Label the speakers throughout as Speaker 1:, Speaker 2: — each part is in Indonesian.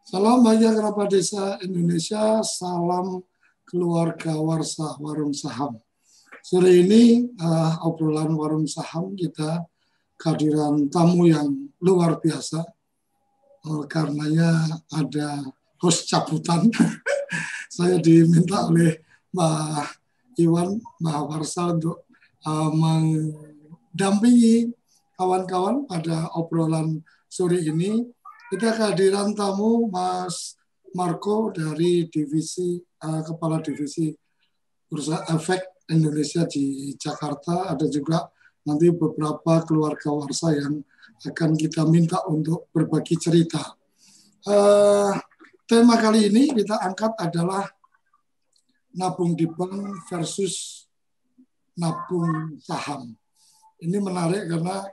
Speaker 1: Salam bahagia kerabat desa Indonesia, salam keluarga Warsa Warung Saham. Sore ini obrolan Warung Saham kita kehadiran tamu yang luar biasa. Karenanya ada host cabutan. Saya diminta oleh Mbak Iwan, Mbak Warsa untuk mendampingi kawan-kawan pada obrolan sore ini. Kita kehadiran tamu Mas Marco dari Kepala Divisi Bursa Efek Indonesia di Jakarta. Ada juga nanti beberapa keluarga Warsa yang akan kita minta untuk berbagi cerita. Tema kali ini kita angkat adalah nabung di bank versus nabung saham. Ini menarik karena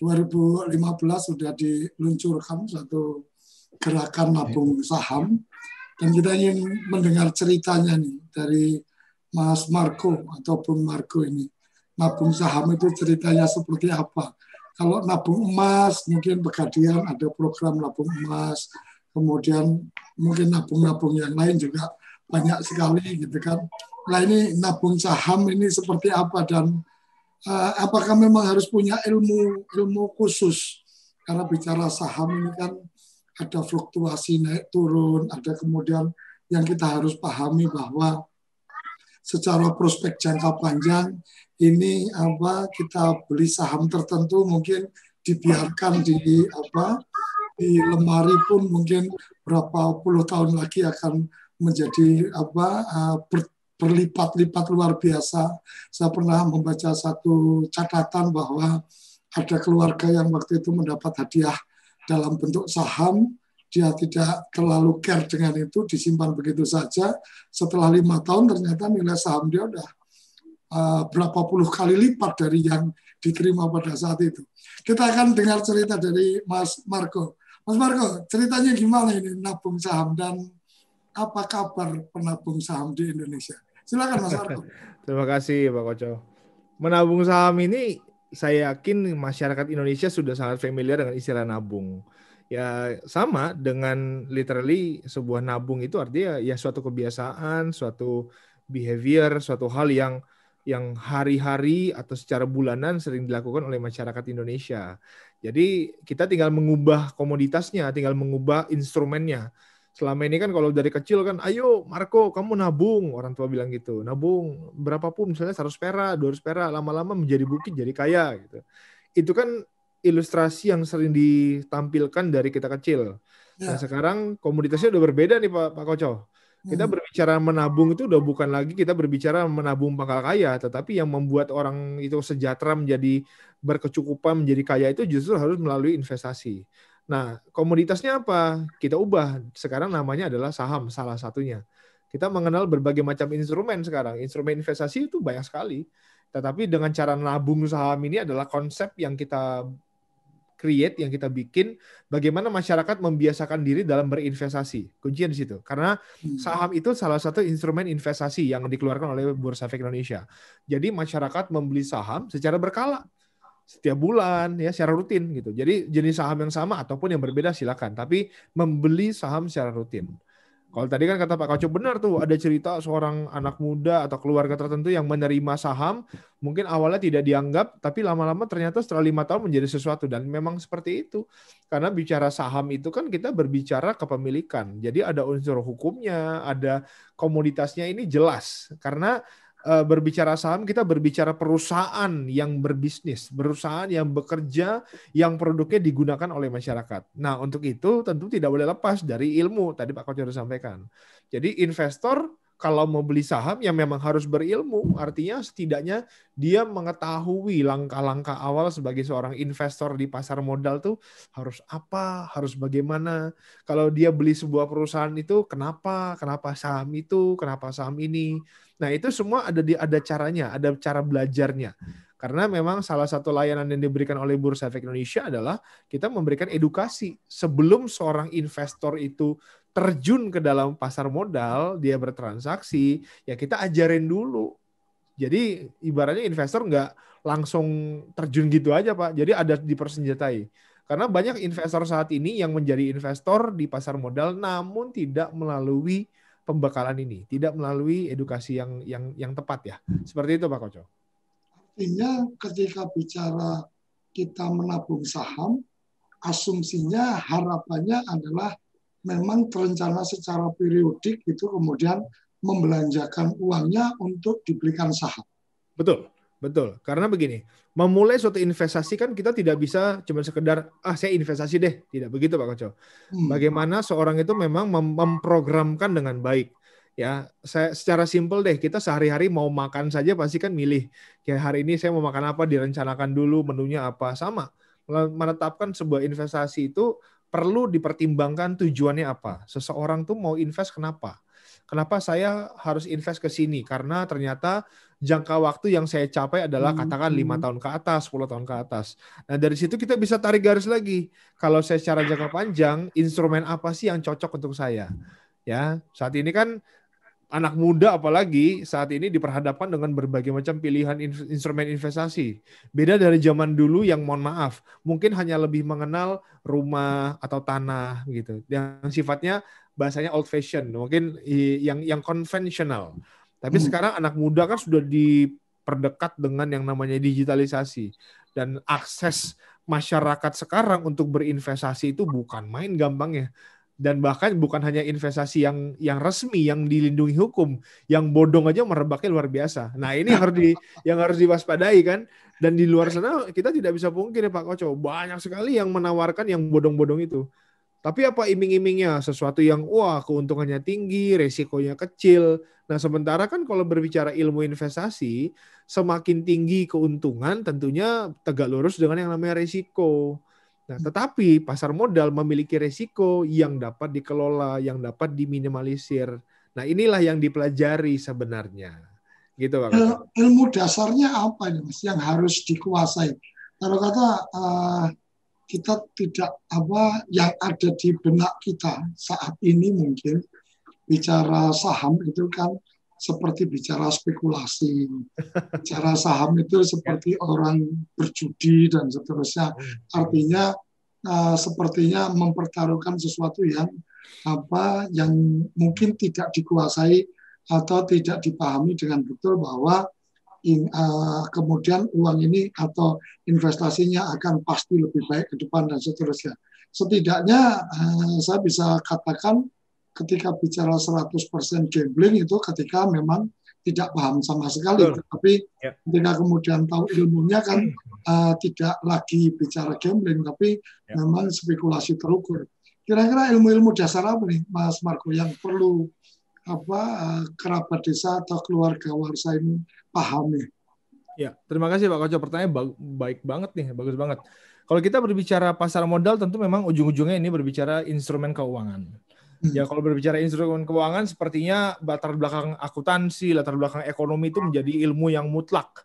Speaker 1: 2015 sudah diluncurkan satu gerakan nabung saham, dan kita ingin mendengar ceritanya nih dari Mas Marco atau Bung Marco ini. Nabung saham itu ceritanya seperti apa? Kalau nabung emas, mungkin Pegadaian ada program nabung emas, kemudian mungkin nabung-nabung yang lain juga banyak sekali gitu kan. Nah ini nabung saham ini seperti apa, dan apakah memang harus punya ilmu khusus? Karena bicara saham ini kan ada fluktuasi naik turun, ada kemudian yang kita harus pahami bahwa secara prospek jangka panjang ini kita beli saham tertentu mungkin dibiarkan di lemari pun mungkin berapa puluh tahun lagi akan menjadi berlipat-lipat luar biasa. Saya pernah membaca satu catatan bahwa ada keluarga yang waktu itu mendapat hadiah dalam bentuk saham, dia tidak terlalu care dengan itu, disimpan begitu saja. Setelah 5 tahun ternyata nilai saham dia udah berapa puluh kali lipat dari yang diterima pada saat itu. Kita akan dengar cerita dari Mas Marco. Mas Marco, ceritanya gimana ini nabung saham, dan apa kabar penabung saham di Indonesia? Silakan Mas Marco.
Speaker 2: Terima kasih Pak Koco. Menabung saham ini saya yakin masyarakat Indonesia sudah sangat familiar dengan istilah nabung. Ya sama dengan literally sebuah nabung itu artinya ya suatu kebiasaan, suatu behavior, suatu hal yang hari-hari atau secara bulanan sering dilakukan oleh masyarakat Indonesia. Jadi kita tinggal mengubah komoditasnya, tinggal mengubah instrumennya. Selama ini kan kalau dari kecil kan, ayo Marco kamu nabung, orang tua bilang gitu, nabung berapapun, misalnya 100 perak, 200 perak, lama-lama menjadi bukit jadi kaya gitu. Itu kan ilustrasi yang sering ditampilkan dari kita kecil. Nah sekarang komoditasnya udah berbeda nih Pak Koco. Kita berbicara menabung itu udah bukan lagi kita berbicara menabung pangkal kaya, tetapi yang membuat orang itu sejahtera menjadi berkecukupan menjadi kaya itu justru harus melalui investasi. Nah, komoditasnya apa? Kita ubah. Sekarang namanya adalah saham, salah satunya. Kita mengenal berbagai macam instrumen sekarang. Instrumen investasi itu banyak sekali. Tetapi dengan cara nabung saham ini adalah konsep yang kita create, yang kita bikin, bagaimana masyarakat membiasakan diri dalam berinvestasi. Kuncinya di situ. Karena saham itu salah satu instrumen investasi yang dikeluarkan oleh Bursa Efek Indonesia. Jadi masyarakat membeli saham secara berkala. Setiap bulan ya secara rutin gitu. Jadi jenis saham yang sama ataupun yang berbeda silakan, tapi membeli saham secara rutin. Kalau tadi kan kata Pak Koco benar tuh, ada cerita seorang anak muda atau keluarga tertentu yang menerima saham, mungkin awalnya tidak dianggap, tapi lama-lama ternyata setelah 5 tahun menjadi sesuatu, dan memang seperti itu. Karena bicara saham itu kan kita berbicara kepemilikan. Jadi ada unsur hukumnya, ada komoditasnya, ini jelas. Karena berbicara saham, kita berbicara perusahaan yang berbisnis, perusahaan yang bekerja, yang produknya digunakan oleh masyarakat. Nah, untuk itu tentu tidak boleh lepas dari ilmu. Tadi Pak Koco sudah sampaikan. Jadi investor kalau mau beli saham yang memang harus berilmu, artinya setidaknya dia mengetahui langkah-langkah awal sebagai seorang investor di pasar modal tuh harus apa, harus bagaimana. Kalau dia beli sebuah perusahaan itu kenapa saham itu, kenapa saham ini. Nah, itu semua ada caranya, ada cara belajarnya. Karena memang salah satu layanan yang diberikan oleh Bursa Efek Indonesia adalah kita memberikan edukasi sebelum seorang investor itu terjun ke dalam pasar modal, dia bertransaksi, ya kita ajarin dulu. Jadi ibaratnya investor nggak langsung terjun gitu aja Pak. Jadi ada dipersenjatai. Karena banyak investor saat ini yang menjadi investor di pasar modal namun tidak melalui pembekalan ini, tidak melalui edukasi yang tepat ya. Seperti itu Pak Koco.
Speaker 1: Artinya ketika bicara kita menabung saham, asumsinya harapannya adalah memang terencana secara periodik itu kemudian membelanjakan uangnya untuk dibelikan saham.
Speaker 2: Betul, betul. Karena begini, memulai suatu investasi kan kita tidak bisa cuma sekedar saya investasi deh, tidak begitu Pak Koco. Bagaimana seorang itu memang memprogramkan dengan baik. Ya, saya secara simpel deh, kita sehari-hari mau makan saja pasti kan milih. Kayak hari ini saya mau makan apa, direncanakan dulu menunya apa, sama. Menetapkan sebuah investasi itu perlu dipertimbangkan tujuannya apa. Seseorang tuh mau invest kenapa? Kenapa saya harus invest ke sini? Karena ternyata jangka waktu yang saya capai adalah katakan 5 tahun ke atas, 10 tahun ke atas. Nah, dari situ kita bisa tarik garis lagi. Kalau saya secara jangka panjang, instrumen apa sih yang cocok untuk saya? Ya, saat ini kan anak muda apalagi saat ini diperhadapkan dengan berbagai macam pilihan instrumen investasi. Beda dari zaman dulu yang mohon maaf, mungkin hanya lebih mengenal rumah atau tanah gitu. Yang sifatnya bahasanya old fashion, mungkin yang konvensional. Tapi sekarang anak muda kan sudah diperdekat dengan yang namanya digitalisasi dan akses masyarakat sekarang untuk berinvestasi itu bukan main gampangnya. Dan bahkan bukan hanya investasi yang resmi, yang dilindungi hukum, yang bodong aja merebaknya luar biasa. Nah ini yang harus diwaspadai kan. Dan di luar sana kita tidak bisa pungkiri Pak Koco, banyak sekali yang menawarkan yang bodong-bodong itu. Tapi apa iming-imingnya? Sesuatu yang keuntungannya tinggi, resikonya kecil. Nah sementara kan kalau berbicara ilmu investasi, semakin tinggi keuntungan tentunya tegak lurus dengan yang namanya resiko. Nah, tetapi pasar modal memiliki resiko yang dapat dikelola, yang dapat diminimalisir. Nah, inilah yang dipelajari sebenarnya. Gitu, Pak Koco.
Speaker 1: Ilmu dasarnya apa nih, Mas, yang harus dikuasai? Kalau kata kita tidak yang ada di benak kita saat ini mungkin bicara saham itu kan seperti bicara spekulasi. Bicara saham itu seperti orang berjudi dan seterusnya. Artinya sepertinya mempertaruhkan sesuatu yang mungkin tidak dikuasai atau tidak dipahami dengan betul bahwa kemudian uang ini atau investasinya akan pasti lebih baik ke depan dan seterusnya. Setidaknya saya bisa katakan ketika bicara 100% gambling itu ketika memang tidak paham sama sekali. Tapi ketika kemudian tahu ilmunya kan tidak lagi bicara gambling, tapi memang spekulasi terukur. Kira-kira ilmu-ilmu dasar apa nih, Mas Marco, yang perlu kerabat desa atau keluarga warsa ini pahami?
Speaker 2: Ya, terima kasih Pak Koco. Pertanyaan baik banget nih, bagus banget. Kalau kita berbicara pasar modal, tentu memang ujung-ujungnya ini berbicara instrumen keuangan. Ya, kalau berbicara instrumen keuangan, sepertinya latar belakang akuntansi, latar belakang ekonomi itu menjadi ilmu yang mutlak.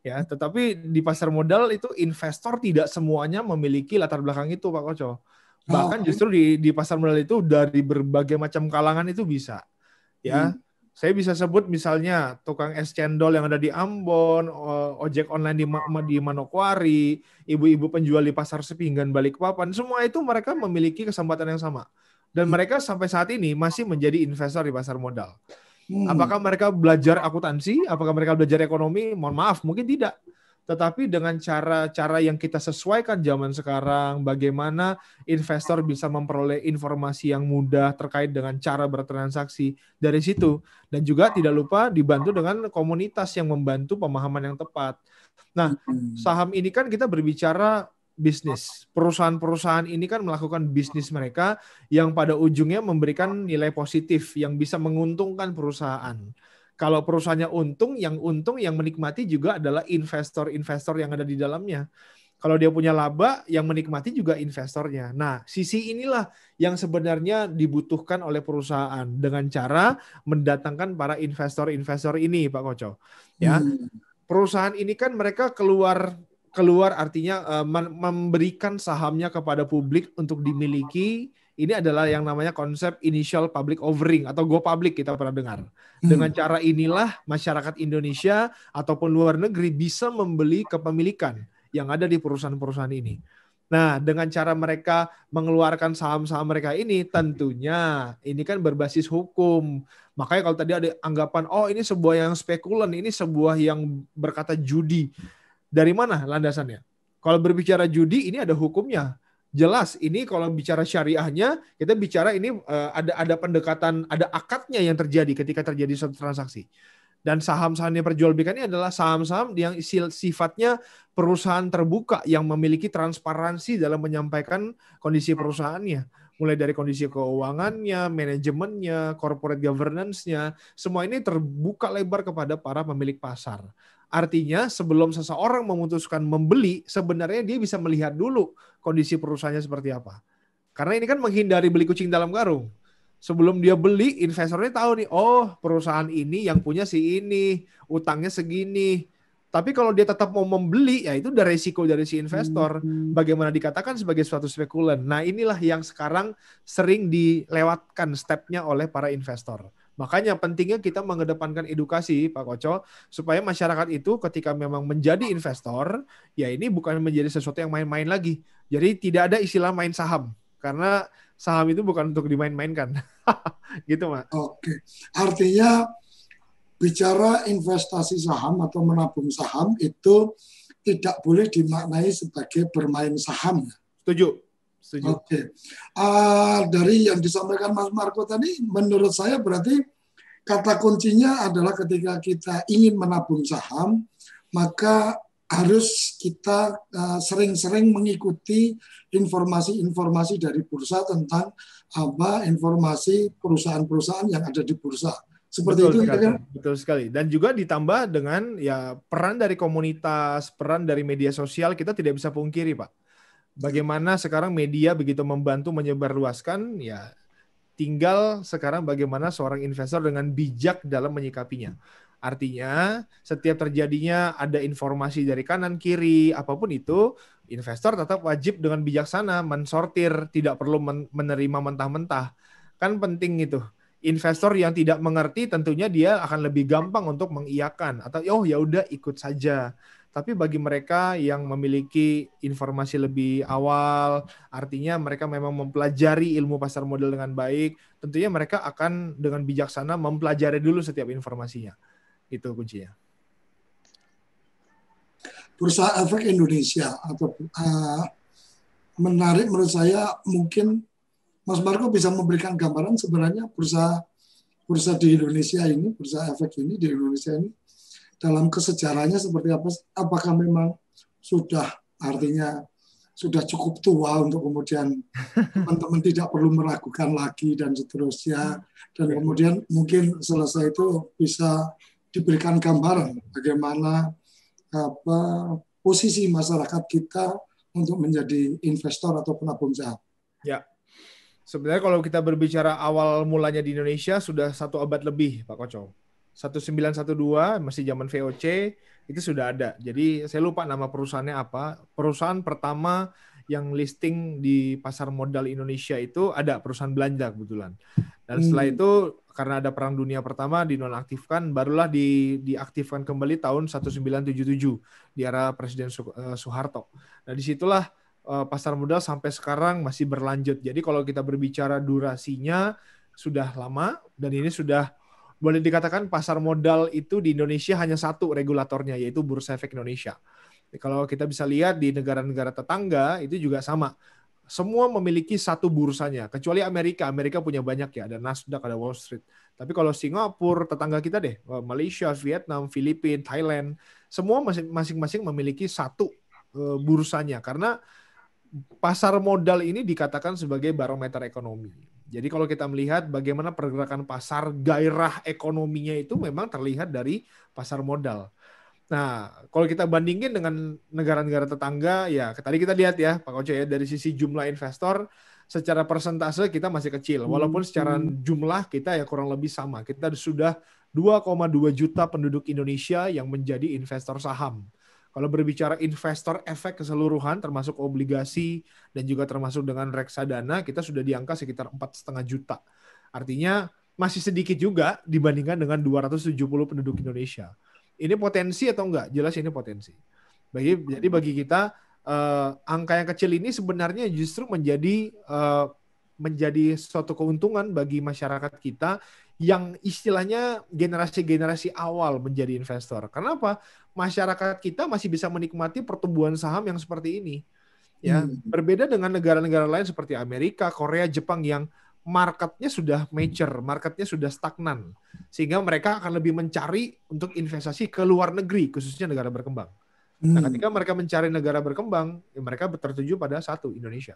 Speaker 2: Ya, tetapi di pasar modal itu investor tidak semuanya memiliki latar belakang itu, Pak Koco. Bahkan justru di pasar modal itu dari berbagai macam kalangan itu bisa. Ya, saya bisa sebut misalnya tukang es cendol yang ada di Ambon, ojek online di Manokwari, ibu-ibu penjual di pasar Sepinggan Balikpapan, semua itu mereka memiliki kesempatan yang sama. Dan mereka sampai saat ini masih menjadi investor di pasar modal. Apakah mereka belajar akuntansi? Apakah mereka belajar ekonomi? Mohon maaf, mungkin tidak. Tetapi dengan cara-cara yang kita sesuaikan zaman sekarang, bagaimana investor bisa memperoleh informasi yang mudah terkait dengan cara bertransaksi dari situ. Dan juga tidak lupa dibantu dengan komunitas yang membantu pemahaman yang tepat. Nah, saham ini kan kita berbicara bisnis. Perusahaan-perusahaan ini kan melakukan bisnis mereka yang pada ujungnya memberikan nilai positif yang bisa menguntungkan perusahaan. Kalau perusahaannya untung yang menikmati juga adalah investor-investor yang ada di dalamnya. Kalau dia punya laba, yang menikmati juga investornya. Nah, sisi inilah yang sebenarnya dibutuhkan oleh perusahaan dengan cara mendatangkan para investor-investor ini, Pak Koco. Ya, perusahaan ini kan mereka keluar artinya memberikan sahamnya kepada publik untuk dimiliki. Ini adalah yang namanya konsep initial public offering atau go public, kita pernah dengar. Dengan cara inilah masyarakat Indonesia ataupun luar negeri bisa membeli kepemilikan yang ada di perusahaan-perusahaan ini. Nah, dengan cara mereka mengeluarkan saham-saham mereka ini, tentunya ini kan berbasis hukum. Makanya kalau tadi ada anggapan, oh ini sebuah yang spekulan, ini sebuah yang berkata judi. Dari mana landasannya? Kalau berbicara judi, ini ada hukumnya. Jelas, ini kalau bicara syariahnya, kita bicara ini ada pendekatan, ada akadnya yang terjadi ketika terjadi suatu transaksi. Dan saham-saham yang diperjualbelikan ini adalah saham-saham yang sifatnya perusahaan terbuka yang memiliki transparansi dalam menyampaikan kondisi perusahaannya. Mulai dari kondisi keuangannya, manajemennya, corporate governance-nya, semua ini terbuka lebar kepada para pemilik pasar. Artinya sebelum seseorang memutuskan membeli, sebenarnya dia bisa melihat dulu kondisi perusahaannya seperti apa. Karena ini kan menghindari beli kucing dalam karung. Sebelum dia beli, investornya tahu nih, oh perusahaan ini yang punya si ini, utangnya segini. Tapi kalau dia tetap mau membeli, ya itu udah resiko dari si investor. Bagaimana dikatakan sebagai suatu spekulan. Nah inilah yang sekarang sering dilewatkan stepnya oleh para investor. Makanya pentingnya kita mengedepankan edukasi, Pak Koco, supaya masyarakat itu ketika memang menjadi investor, ya ini bukan menjadi sesuatu yang main-main lagi. Jadi tidak ada istilah main saham. Karena saham itu bukan untuk dimain-mainkan. Gitu, Mak.
Speaker 1: Oke, artinya bicara investasi saham atau menabung saham itu tidak boleh dimaknai sebagai bermain saham.
Speaker 2: Setuju. Setuju.
Speaker 1: Oke, dari yang disampaikan Mas Marco tadi, menurut saya berarti kata kuncinya adalah ketika kita ingin menabung saham, maka harus kita sering-sering mengikuti informasi-informasi dari bursa tentang informasi perusahaan-perusahaan yang ada di bursa. Seperti
Speaker 2: betul
Speaker 1: itu
Speaker 2: sekali,
Speaker 1: kan?
Speaker 2: betul sekali. Dan juga ditambah dengan ya peran dari komunitas, peran dari media sosial kita tidak bisa pungkiri, Pak. Bagaimana sekarang media begitu membantu menyebarluaskan, ya tinggal sekarang bagaimana seorang investor dengan bijak dalam menyikapinya. Artinya, setiap terjadinya ada informasi dari kanan, kiri, apapun itu, investor tetap wajib dengan bijaksana mensortir, tidak perlu menerima mentah-mentah. Kan penting itu. Investor yang tidak mengerti tentunya dia akan lebih gampang untuk mengiyakan atau oh ya udah ikut saja. Tapi bagi mereka yang memiliki informasi lebih awal, artinya mereka memang mempelajari ilmu pasar modal dengan baik, tentunya mereka akan dengan bijaksana mempelajari dulu setiap informasinya. Itu kuncinya.
Speaker 1: Bursa Efek Indonesia atau menarik menurut saya, mungkin Mas Marco bisa memberikan gambaran sebenarnya bursa di Indonesia ini, bursa efek ini di Indonesia ini dalam kesejarahnya seperti apa? Apakah memang sudah artinya sudah cukup tua untuk kemudian teman-teman tidak perlu meragukan lagi dan seterusnya, dan kemudian mungkin selesai itu bisa diberikan gambaran bagaimana posisi masyarakat kita untuk menjadi investor atau penabung saham.
Speaker 2: Ya, sebenarnya kalau kita berbicara awal mulanya di Indonesia sudah 1 abad lebih, Pak Koco. 1912 masih zaman VOC itu sudah ada. Jadi saya lupa nama perusahaannya apa. Perusahaan pertama yang listing di pasar modal Indonesia itu ada perusahaan belanja kebetulan. Dan setelah itu karena ada Perang Dunia Pertama dinonaktifkan, barulah diaktifkan kembali tahun 1977 di era Presiden Soeharto. Nah disitulah pasar modal sampai sekarang masih berlanjut. Jadi kalau kita berbicara durasinya sudah lama dan ini sudah boleh dikatakan pasar modal itu di Indonesia hanya satu regulatornya, yaitu Bursa Efek Indonesia. Kalau kita bisa lihat di negara-negara tetangga itu juga sama. Semua memiliki satu bursanya, kecuali Amerika. Amerika punya banyak ya, ada Nasdaq, ada Wall Street. Tapi kalau Singapura, tetangga kita deh, Malaysia, Vietnam, Filipina, Thailand, semua masing-masing memiliki satu bursanya. Karena pasar modal ini dikatakan sebagai barometer ekonomi. Jadi kalau kita melihat bagaimana pergerakan pasar, gairah ekonominya itu memang terlihat dari pasar modal. Nah, kalau kita bandingin dengan negara-negara tetangga, ya tadi kita lihat ya, Pak Koco ya, dari sisi jumlah investor, secara persentase kita masih kecil. Walaupun secara jumlah kita ya kurang lebih sama. Kita sudah 2,2 juta penduduk Indonesia yang menjadi investor saham. Kalau berbicara investor efek keseluruhan, termasuk obligasi dan juga termasuk dengan reksadana, kita sudah di angka sekitar 4,5 juta. Artinya masih sedikit juga dibandingkan dengan 270 penduduk Indonesia. Ini potensi atau enggak? Jelas ini potensi. Jadi bagi kita angka yang kecil ini sebenarnya justru menjadi suatu keuntungan bagi masyarakat kita yang istilahnya generasi-generasi awal menjadi investor. Kenapa? Masyarakat kita masih bisa menikmati pertumbuhan saham yang seperti ini. Ya, berbeda dengan negara-negara lain seperti Amerika, Korea, Jepang yang marketnya sudah mature, marketnya sudah stagnan, sehingga mereka akan lebih mencari untuk investasi ke luar negeri, khususnya negara berkembang. Nah, ketika mereka mencari negara berkembang, ya mereka tertuju pada satu, Indonesia.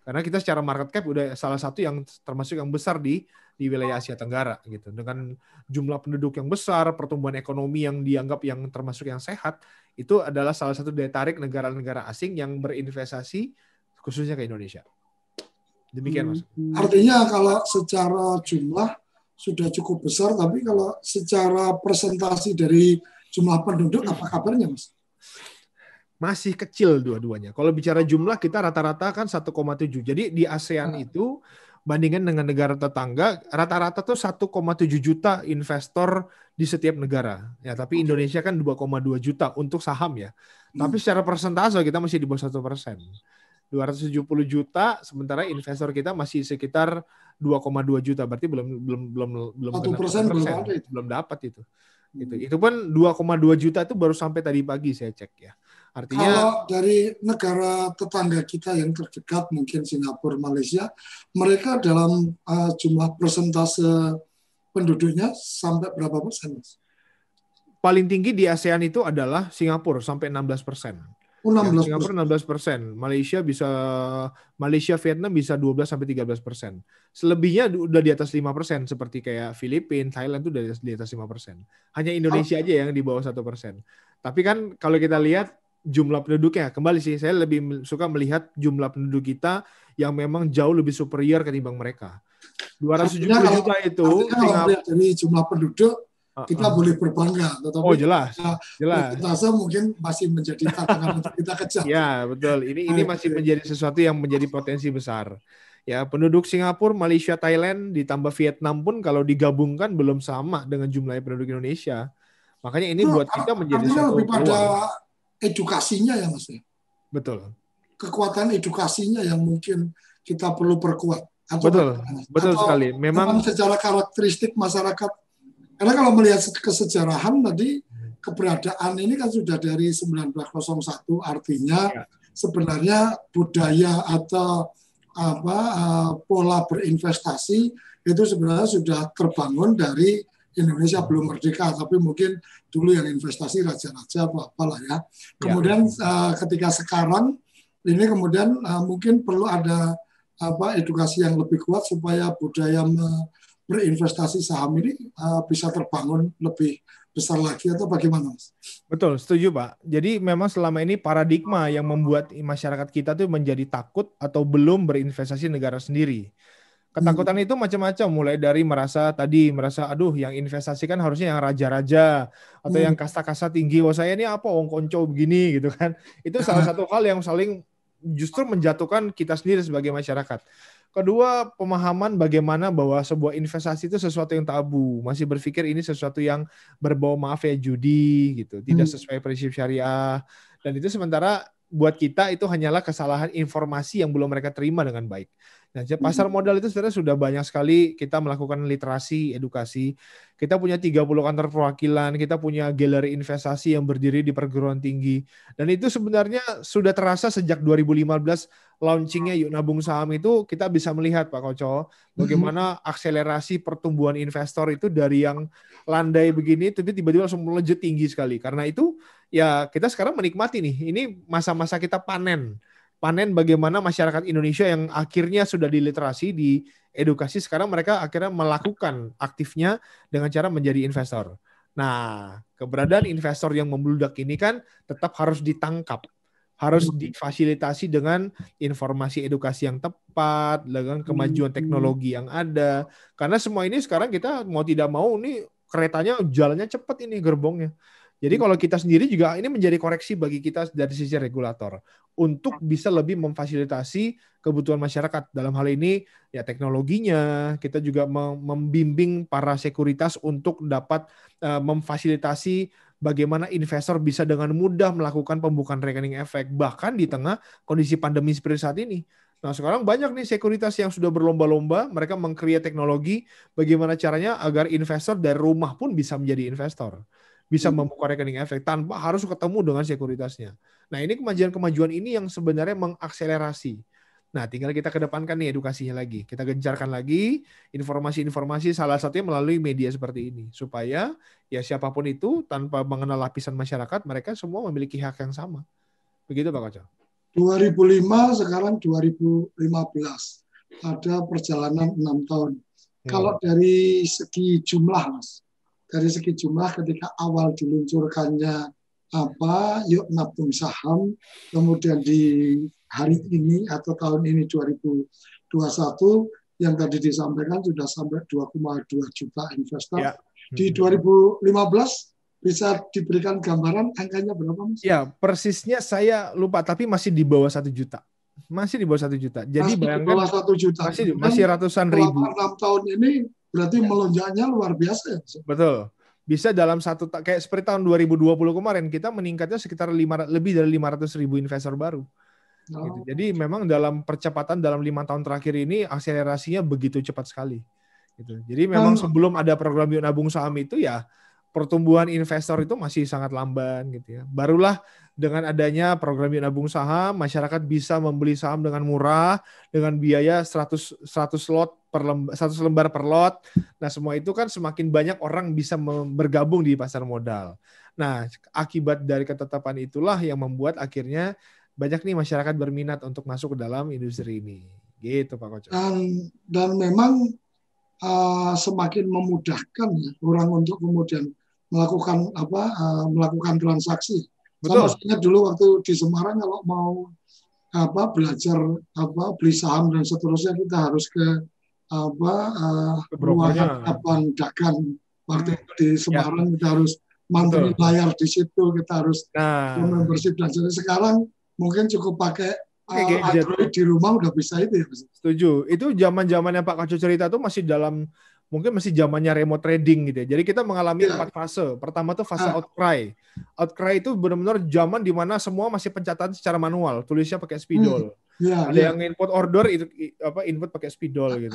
Speaker 2: Karena kita secara market cap udah salah satu yang termasuk yang besar di wilayah Asia Tenggara gitu. Dengan jumlah penduduk yang besar, pertumbuhan ekonomi yang dianggap yang termasuk yang sehat, itu adalah salah satu daya tarik negara-negara asing yang berinvestasi khususnya ke Indonesia. Demikian, Mas.
Speaker 1: Artinya kalau secara jumlah sudah cukup besar, tapi kalau secara presentasi dari jumlah penduduk apa kabarnya, Mas?
Speaker 2: Masih kecil dua-duanya. Kalau bicara jumlah kita rata-rata kan 1,7. Jadi di ASEAN itu bandingkan dengan negara tetangga rata-rata tuh 1,7 juta investor di setiap negara. Ya, tapi Indonesia kan 2,2 juta untuk saham ya. Tapi secara persentase kita masih di bawah 1%. 270 juta sementara investor kita masih sekitar 2,2 juta. Berarti belum
Speaker 1: 1%
Speaker 2: belum dapat itu. Itu pun 2,2 juta itu baru sampai tadi pagi saya cek ya. Artinya
Speaker 1: kalau dari negara tetangga kita yang terdekat mungkin Singapura, Malaysia, mereka dalam jumlah persentase penduduknya sampai berapa persen, Mas?
Speaker 2: Paling tinggi di ASEAN itu adalah Singapura sampai 16%.
Speaker 1: 16%.
Speaker 2: Singapura 16%, Malaysia, Vietnam bisa 12-13%. Selebihnya udah di atas 5%, seperti kayak Filipina, Thailand itu udah di atas 5%. Hanya Indonesia aja yang di bawah 1%. Tapi kan kalau kita lihat jumlah penduduknya, kembali sih saya lebih suka melihat jumlah penduduk kita yang memang jauh lebih superior ketimbang mereka. 270 juta itu
Speaker 1: kalau melihat dari jumlah penduduk kita boleh berbangga, tetapi
Speaker 2: jelas.
Speaker 1: persentase mungkin masih menjadi tantangan untuk kita kejar.
Speaker 2: Ya, betul. Ini masih menjadi sesuatu yang menjadi potensi besar. Ya, penduduk Singapura, Malaysia, Thailand ditambah Vietnam pun kalau digabungkan belum sama dengan jumlah penduduk Indonesia. Makanya ini buat kita menjadi
Speaker 1: artinya
Speaker 2: satu
Speaker 1: lebih pada
Speaker 2: peluang.
Speaker 1: Edukasinya ya, Mas.
Speaker 2: Betul.
Speaker 1: Kekuatan edukasinya yang mungkin kita perlu perkuat.
Speaker 2: Betul sekali. Memang
Speaker 1: secara karakteristik masyarakat. Karena kalau melihat kesejarahan tadi, keberadaan ini kan sudah dari 1901, artinya sebenarnya budaya atau pola berinvestasi itu sebenarnya sudah terbangun dari Indonesia belum merdeka, tapi mungkin dulu yang investasi raja-raja apalah ya. Kemudian ketika sekarang ini kemudian mungkin perlu ada edukasi yang lebih kuat supaya budaya berinvestasi saham ini bisa terbangun lebih besar lagi, atau bagaimana, Mas?
Speaker 2: Betul, setuju Pak. Jadi memang selama ini paradigma yang membuat masyarakat kita tuh menjadi takut atau belum berinvestasi negara sendiri. Ketakutan itu macam-macam, mulai dari merasa aduh yang investasi kan harusnya yang raja-raja atau yang kasta-kasta tinggi. Wah, saya ini apa wong konco begini gitu kan. Itu salah satu hal yang saling justru menjatuhkan kita sendiri sebagai masyarakat. Kedua, pemahaman bagaimana bahwa sebuah investasi itu sesuatu yang tabu. Masih berpikir ini sesuatu yang berbau maaf ya judi gitu, tidak sesuai prinsip syariah. Dan itu sementara buat kita itu hanyalah kesalahan informasi yang belum mereka terima dengan baik. Nah, pasar modal itu sebenarnya sudah banyak sekali kita melakukan literasi, edukasi. Kita punya 30 kantor perwakilan, kita punya galeri investasi yang berdiri di perguruan tinggi. Dan itu sebenarnya sudah terasa sejak 2015 launchingnya Yuk Nabung Saham itu, kita bisa melihat Pak Koco, bagaimana akselerasi pertumbuhan investor itu dari yang landai begini, tapi tiba-tiba langsung melejit tinggi sekali. Karena itu ya kita sekarang menikmati nih, ini masa-masa kita panen bagaimana masyarakat Indonesia yang akhirnya sudah diliterasi, di edukasi, sekarang mereka akhirnya melakukan aktifnya dengan cara menjadi investor. Nah, keberadaan investor yang membludak ini kan tetap harus ditangkap, harus difasilitasi dengan informasi edukasi yang tepat, dengan kemajuan teknologi yang ada. Karena semua ini sekarang kita mau tidak mau, ini keretanya jalannya cepat ini gerbongnya. Jadi kalau kita sendiri juga ini menjadi koreksi bagi kita dari sisi regulator untuk bisa lebih memfasilitasi kebutuhan masyarakat. Dalam hal ini ya teknologinya, kita juga membimbing para sekuritas untuk dapat memfasilitasi bagaimana investor bisa dengan mudah melakukan pembukaan rekening efek bahkan di tengah kondisi pandemi seperti saat ini. Nah, sekarang banyak nih sekuritas yang sudah berlomba-lomba, mereka meng-create teknologi bagaimana caranya agar investor dari rumah pun bisa menjadi investor. Bisa membuka rekening efek tanpa harus ketemu dengan sekuritasnya. Nah, ini kemajuan-kemajuan ini yang sebenarnya mengakselerasi. Nah, tinggal kita kedepankan nih edukasinya lagi. Kita gencarkan lagi informasi-informasi salah satunya melalui media seperti ini. Supaya ya siapapun itu tanpa mengenal lapisan masyarakat, mereka semua memiliki hak yang sama. Begitu Pak Koco.
Speaker 1: 2005 sekarang 2015. Ada perjalanan 6 tahun. Kalau dari segi jumlah, Mas. Dari segi jumlah ketika awal diluncurkannya yuk nabung saham, kemudian di hari ini atau tahun ini 2021 yang tadi disampaikan sudah sampai 2,2 juta investor. Ya. Di 2015 bisa diberikan gambaran angkanya berapa, Mas?
Speaker 2: Ya, persisnya saya lupa, tapi masih di bawah 1 juta. Masih di bawah 1 juta. Jadi
Speaker 1: masih
Speaker 2: bayangkan
Speaker 1: di bawah 1 juta.
Speaker 2: Masih ratusan ribu.
Speaker 1: 6 tahun ini berarti melonjaknya luar biasa ya.
Speaker 2: Betul. Bisa dalam kayak seperti tahun 2020 kemarin kita meningkatnya sekitar lebih dari 500 ribu investor baru. Gitu. Jadi memang dalam percepatan dalam 5 tahun terakhir ini akselerasinya begitu cepat sekali. Gitu. Jadi memang sebelum ada program Yuk Nabung Saham itu ya pertumbuhan investor itu masih sangat lamban gitu ya. Barulah dengan adanya program Yuk Nabung Saham, masyarakat bisa membeli saham dengan murah dengan biaya 100 lembar per lot. Nah, semua itu kan semakin banyak orang bisa bergabung di pasar modal. Nah, akibat dari ketetapan itulah yang membuat akhirnya banyak nih masyarakat berminat untuk masuk ke dalam industri ini. Gitu Pak Koco.
Speaker 1: Dan memang semakin memudahkan ya orang untuk kemudian melakukan transaksi. Sama seperti dulu waktu di Semarang kalau mau belajar beli saham dan seterusnya kita harus ke ruangan dagang. Waktu itu di Semarang kita harus mantri layar di situ, kita harus membership dan sekarang mungkin cukup pakai Android di rumah udah bisa itu ya.
Speaker 2: Setuju. Itu zaman-zaman yang Pak Koco cerita tuh mungkin masih zamannya remote trading gitu ya. Jadi kita mengalami 4 fase. Pertama tuh fase outcry. Outcry itu benar-benar zaman di mana semua masih pencatatan secara manual, tulisnya pakai spidol. Ada yang input order itu input pakai spidol gitu.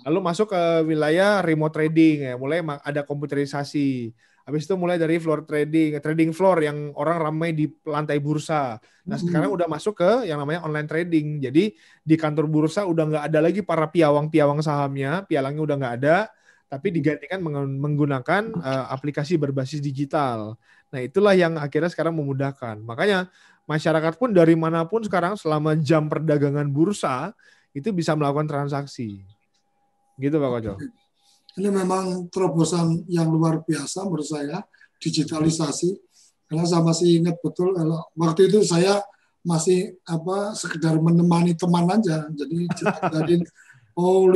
Speaker 2: Lalu masuk ke wilayah remote trading ya, mulai ada komputerisasi. Habis itu mulai dari floor trading floor yang orang ramai di lantai bursa. Nah, sekarang udah masuk ke yang namanya online trading. Jadi di kantor bursa udah nggak ada lagi para piawang sahamnya, pialangnya udah nggak ada, tapi digantikan menggunakan aplikasi berbasis digital. Nah, itulah yang akhirnya sekarang memudahkan. Makanya masyarakat pun dari manapun sekarang selama jam perdagangan bursa itu bisa melakukan transaksi. Gitu Pak Koco.
Speaker 1: Ini memang terobosan yang luar biasa menurut saya, digitalisasi. Karena saya masih ingat betul kalau waktu itu saya masih sekedar menemani teman aja. Jadi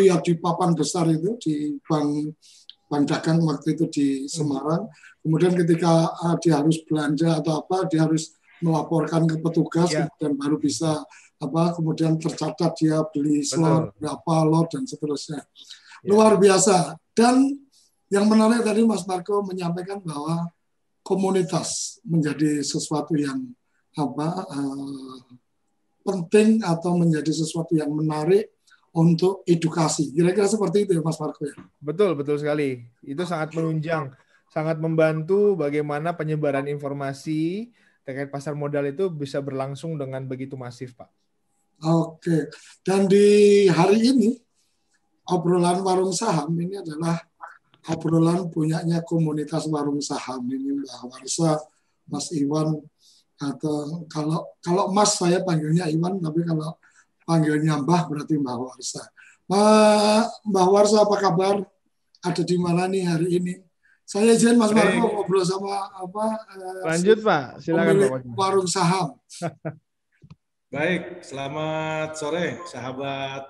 Speaker 1: lihat di papan besar itu di bank dagang waktu itu di Semarang. Kemudian ketika dia harus belanja atau dia harus melaporkan ke petugas, kemudian baru bisa kemudian tercatat dia beli slot berapa lot dan seterusnya. Luar biasa. Dan yang menarik tadi Mas Marco menyampaikan bahwa komunitas menjadi sesuatu yang penting atau menjadi sesuatu yang menarik untuk edukasi. Kira-kira seperti itu ya Mas Marco ya.
Speaker 2: Betul sekali. Itu sangat menunjang, sangat membantu bagaimana penyebaran informasi terkait pasar modal itu bisa berlangsung dengan begitu masif, Pak.
Speaker 1: Oke. Dan di hari ini obrolan warung saham ini adalah obrolan punyanya komunitas warung saham ini Mbak Warsa, Mas Iwan, atau kalau Mas saya panggilnya Iwan, tapi kalau panggilnya Mbah berarti Mbak Warsa. Mbak Warsa apa kabar? Ada di mana nih hari ini? Saya izin Mas Marco ngobrol sama
Speaker 2: lanjut Pak, silakan Pak.
Speaker 1: Warung saham.
Speaker 3: Baik, selamat sore sahabat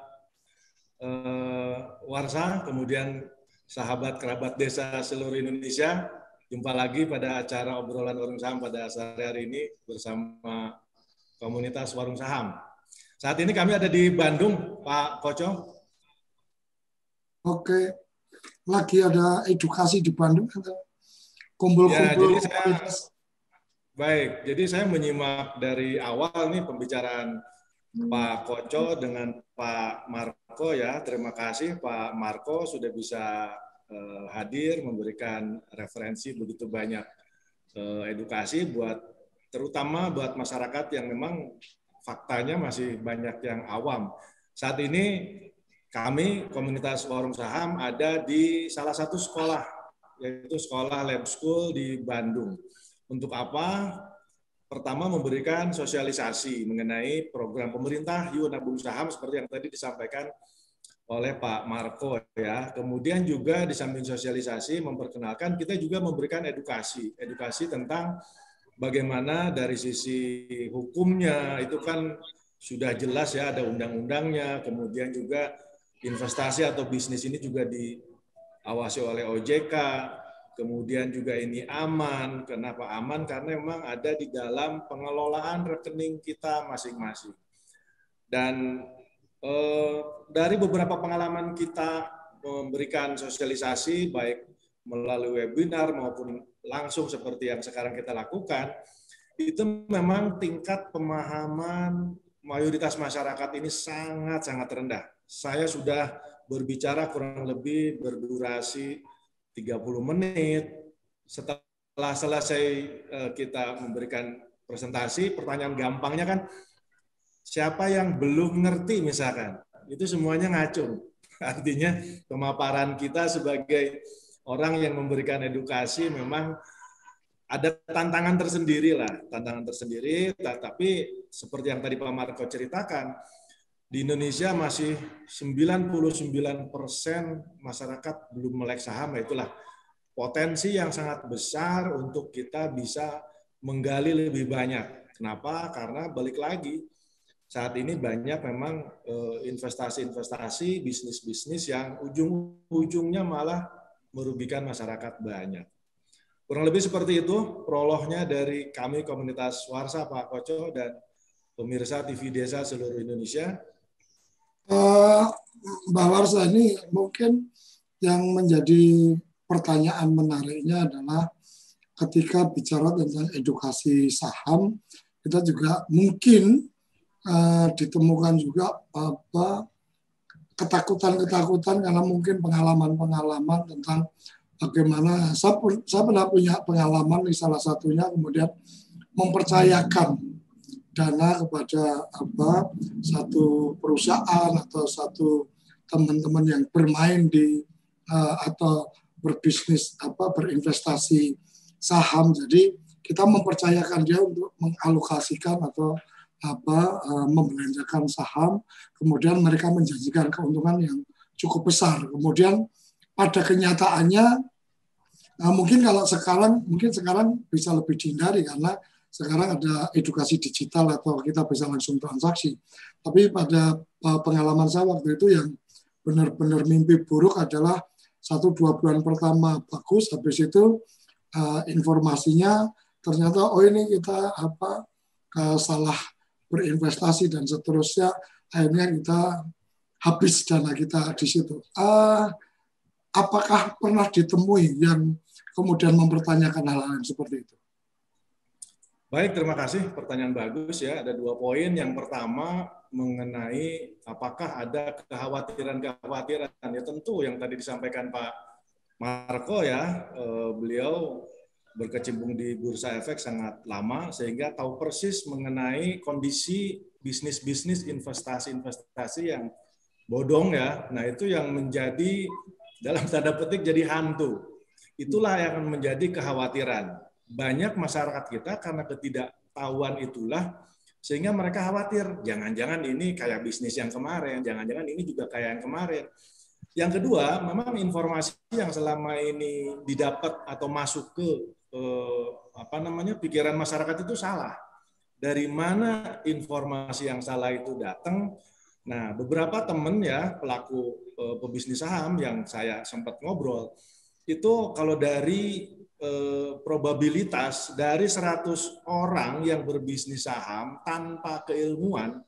Speaker 3: Warsa, kemudian sahabat kerabat desa seluruh Indonesia Jumpa lagi pada acara obrolan warung saham pada sore hari ini bersama komunitas warung saham. Saat ini kami ada di Bandung, Pak Koco.
Speaker 1: Oke, lagi ada edukasi di Bandung atau
Speaker 3: Ya,
Speaker 1: kumpul-kumpul
Speaker 3: jadi saya
Speaker 1: komunitas?
Speaker 3: baik. Jadi saya menyimak dari awal nih pembicaraan Pak Koco dengan Pak Marco ya. Terima kasih Pak Marco sudah bisa hadir memberikan referensi begitu banyak edukasi terutama buat masyarakat yang memang faktanya masih banyak yang awam. Saat ini kami komunitas warung saham ada di salah satu sekolah, yaitu sekolah Lab School di Bandung. Untuk apa? Pertama memberikan sosialisasi mengenai program pemerintah Yuk Nabung Saham seperti yang tadi disampaikan oleh Pak Marco ya. Kemudian juga di samping sosialisasi memperkenalkan, kita juga memberikan edukasi tentang bagaimana dari sisi hukumnya itu kan sudah jelas ya, ada undang-undangnya. Kemudian juga investasi atau bisnis ini juga diawasi oleh OJK. Kemudian juga ini aman. Kenapa aman? Karena memang ada di dalam pengelolaan rekening kita masing-masing. Dan dari beberapa pengalaman kita memberikan sosialisasi baik melalui webinar maupun langsung seperti yang sekarang kita lakukan, itu memang tingkat pemahaman mayoritas masyarakat ini sangat-sangat rendah. Saya sudah berbicara kurang lebih berdurasi 30 menit. Setelah selesai kita memberikan presentasi, pertanyaan gampangnya kan, siapa yang belum ngerti misalkan, itu semuanya ngacung. Artinya pemaparan kita sebagai orang yang memberikan edukasi memang ada tantangan tersendiri lah, tapi seperti yang tadi Pak Marco ceritakan, di Indonesia masih 99% masyarakat belum melek saham, itulah potensi yang sangat besar untuk kita bisa menggali lebih banyak. Kenapa? Karena balik lagi, saat ini banyak memang investasi-investasi, bisnis-bisnis yang ujung-ujungnya malah merugikan masyarakat banyak. Kurang lebih seperti itu prolognya dari kami komunitas Warsa, Pak Koco, dan pemirsa TV Desa seluruh Indonesia.
Speaker 1: Mbak Warsa, ini mungkin yang menjadi pertanyaan menariknya adalah ketika bicara tentang edukasi saham, kita juga mungkin ditemukan juga ketakutan-ketakutan karena mungkin pengalaman-pengalaman tentang bagaimana saya pernah punya pengalaman di salah satunya, kemudian mempercayakan dana kepada satu perusahaan atau satu teman-teman yang bermain di atau berbisnis berinvestasi saham. Jadi kita mempercayakan dia untuk mengalokasikan atau membelanjakan saham, kemudian mereka menjanjikan keuntungan yang cukup besar. Kemudian pada kenyataannya mungkin sekarang bisa lebih dihindari karena sekarang ada edukasi digital atau kita bisa langsung transaksi. Tapi pada pengalaman saya waktu itu yang benar-benar mimpi buruk adalah 1-2 bulan pertama bagus, habis itu informasinya ternyata ini kita salah berinvestasi dan seterusnya, akhirnya kita habis dana kita di situ. Apakah pernah ditemui yang kemudian mempertanyakan hal-hal yang seperti itu?
Speaker 3: Baik, terima kasih. Pertanyaan bagus ya. Ada 2 poin. Yang pertama mengenai apakah ada kekhawatiran-kekhawatiran. Ya tentu yang tadi disampaikan Pak Marco ya, beliau berkecimpung di bursa efek sangat lama sehingga tahu persis mengenai kondisi bisnis-bisnis investasi-investasi yang bodong ya. Nah itu yang menjadi dalam tanda petik jadi hantu. Itulah yang akan menjadi kekhawatiran. Banyak masyarakat kita karena ketidaktahuan itulah sehingga mereka khawatir, jangan-jangan ini kayak bisnis yang kemarin, jangan-jangan ini juga kayak yang kemarin. Yang kedua, memang informasi yang selama ini didapat atau masuk ke pikiran masyarakat itu salah. Dari mana informasi yang salah itu datang? Nah, beberapa teman ya pelaku pebisnis saham yang saya sempat ngobrol itu kalau dari probabilitas dari 100 orang yang berbisnis saham tanpa keilmuan,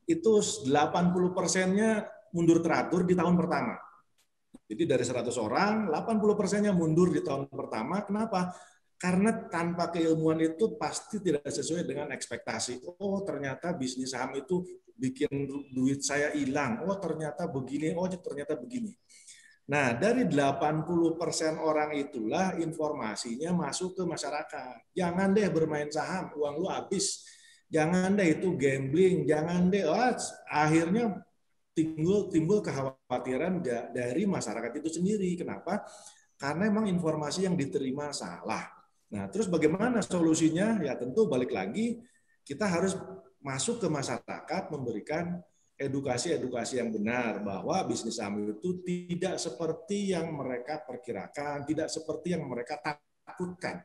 Speaker 3: itu 80%-nya mundur teratur di tahun pertama. Jadi dari 100 orang, 80%-nya mundur di tahun pertama. Kenapa? Karena tanpa keilmuan itu pasti tidak sesuai dengan ekspektasi. Oh, ternyata bisnis saham itu bikin duit saya hilang. Oh, ternyata begini. Oh, ternyata begini. Nah, dari 80% orang itulah informasinya masuk ke masyarakat. Jangan deh bermain saham, uang lu habis. Jangan deh itu gambling, jangan deh. Akhirnya timbul kekhawatiran dari masyarakat itu sendiri. Kenapa? Karena memang informasi yang diterima salah. Nah, terus bagaimana solusinya? Ya tentu balik lagi, kita harus masuk ke masyarakat, memberikan edukasi yang benar bahwa bisnis saham itu tidak seperti yang mereka perkirakan, tidak seperti yang mereka takutkan.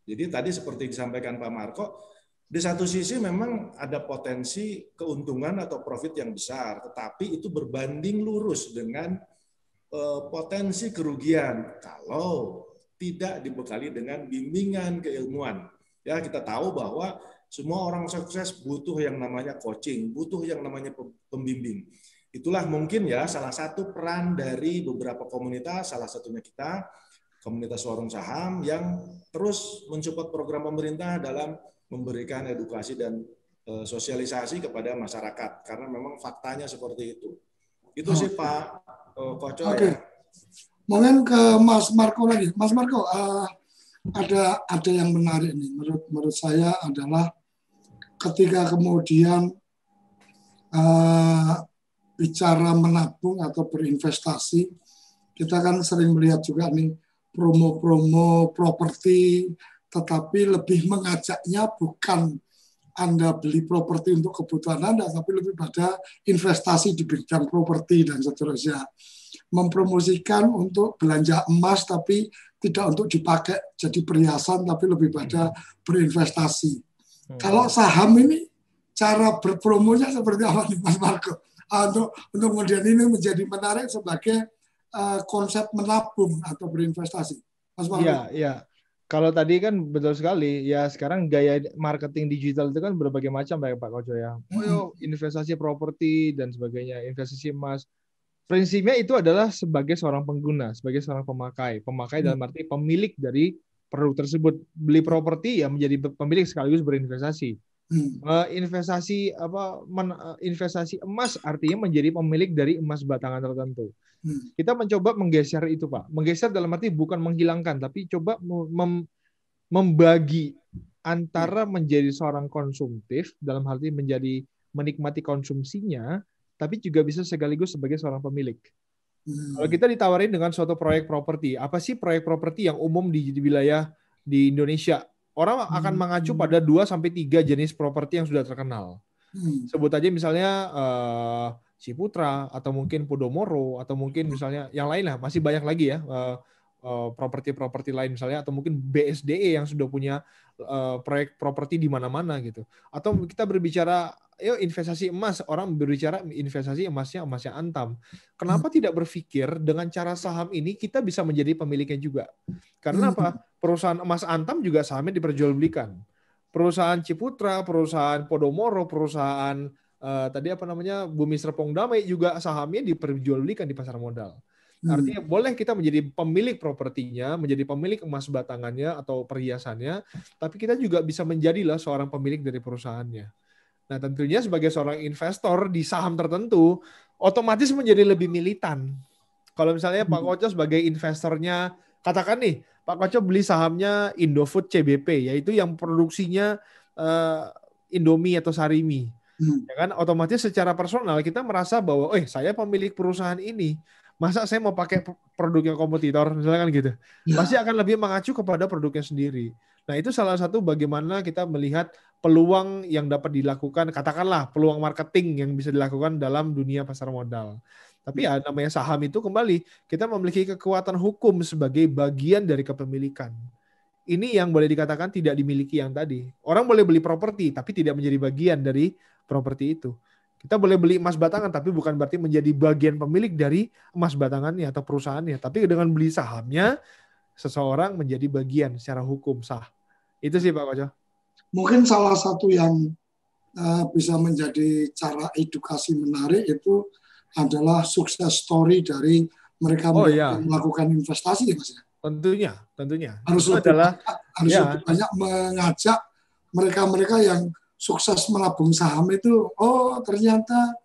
Speaker 3: Jadi tadi seperti disampaikan Pak Marco, di satu sisi memang ada potensi keuntungan atau profit yang besar, tetapi itu berbanding lurus dengan potensi kerugian kalau tidak dibekali dengan bimbingan keilmuan. Ya, kita tahu bahwa semua orang sukses butuh yang namanya coaching, butuh yang namanya pembimbing. Itulah mungkin ya salah satu peran dari beberapa komunitas, salah satunya kita, komunitas warung saham yang terus mensupport program pemerintah dalam memberikan edukasi dan sosialisasi kepada masyarakat. Karena memang faktanya seperti itu. Itu sih Pak Koco.
Speaker 1: Oke.
Speaker 3: Ya.
Speaker 1: Mungkin ke Mas Marco lagi. Mas Marco, ada yang menarik nih. Menurut saya adalah ketika kemudian bicara menabung atau berinvestasi, kita kan sering melihat juga nih promo-promo properti, tetapi lebih mengajaknya bukan Anda beli properti untuk kebutuhan Anda, tapi lebih pada investasi di bidang properti dan seterusnya. Mempromosikan untuk belanja emas, tapi tidak untuk dipakai jadi perhiasan, tapi lebih pada berinvestasi. Kalau saham ini, cara berpromonya seperti apa nih Mas Marco? Untuk kemudian ini menjadi menarik sebagai konsep menabung atau berinvestasi. Mas Marco?
Speaker 2: Iya. Kalau tadi kan betul sekali, ya sekarang gaya marketing digital itu kan berbagai macam ya Pak Koco ya. Investasi properti dan sebagainya, investasi emas. Prinsipnya itu adalah sebagai seorang pengguna, sebagai seorang pemakai. Pemakai dalam arti pemilik dari produk tersebut. Beli properti ya menjadi pemilik sekaligus berinvestasi. Investasi emas artinya menjadi pemilik dari emas batangan tertentu. Kita mencoba menggeser itu, Pak. Menggeser dalam arti bukan menghilangkan, tapi coba membagi antara menjadi seorang konsumtif, dalam hal ini menjadi menikmati konsumsinya, tapi juga bisa sekaligus sebagai seorang pemilik. Kalau kita ditawarin dengan suatu proyek properti, apa sih proyek properti yang umum di wilayah di Indonesia? Orang akan mengacu pada 2-3 jenis properti yang sudah terkenal. Sebut aja misalnya Ciputra, atau mungkin Podomoro, atau mungkin misalnya yang lain lah, masih banyak lagi ya properti-properti lain misalnya, atau mungkin BSDE yang sudah punya proyek properti di mana-mana gitu. Atau kita berbicara investasi emas, orang berbicara investasi emasnya Antam. Kenapa tidak berpikir dengan cara saham ini kita bisa menjadi pemiliknya juga? Karena apa? Perusahaan emas Antam juga sahamnya diperjualbelikan. Perusahaan Ciputra, perusahaan Podomoro, perusahaan Bumi Serpong Damai juga sahamnya diperjualbelikan di pasar modal. Artinya boleh kita menjadi pemilik propertinya, menjadi pemilik emas batangannya atau perhiasannya, tapi kita juga bisa menjadilah seorang pemilik dari perusahaannya. Nah, tentunya sebagai seorang investor di saham tertentu, otomatis menjadi lebih militan. Kalau misalnya Pak Koco sebagai investornya, katakan nih, Pak Koco beli sahamnya Indofood CBP, yaitu yang produksinya Indomie atau Sarimi. Ya kan, otomatis secara personal kita merasa bahwa, saya pemilik perusahaan ini. Masa saya mau pakai produknya kompetitor, misalnya kan gitu. Pasti akan lebih mengacu kepada produknya sendiri. Nah, itu salah satu bagaimana kita melihat peluang yang dapat dilakukan, katakanlah peluang marketing yang bisa dilakukan dalam dunia pasar modal. Tapi ya namanya saham itu kembali, kita memiliki kekuatan hukum sebagai bagian dari kepemilikan. Ini yang boleh dikatakan tidak dimiliki yang tadi. Orang boleh beli properti, tapi tidak menjadi bagian dari properti itu. Kita boleh beli emas batangan, tapi bukan berarti menjadi bagian pemilik dari emas batangannya atau perusahaannya. Tapi dengan beli sahamnya, seseorang menjadi bagian secara hukum sah. Itu sih Pak Koco.
Speaker 1: Mungkin salah satu yang bisa menjadi cara edukasi menarik itu adalah sukses story dari mereka yang melakukan investasi, Mas.
Speaker 2: Tentunya.
Speaker 1: Harus lebih banyak mengajak mereka-mereka yang sukses menabung saham itu, ternyata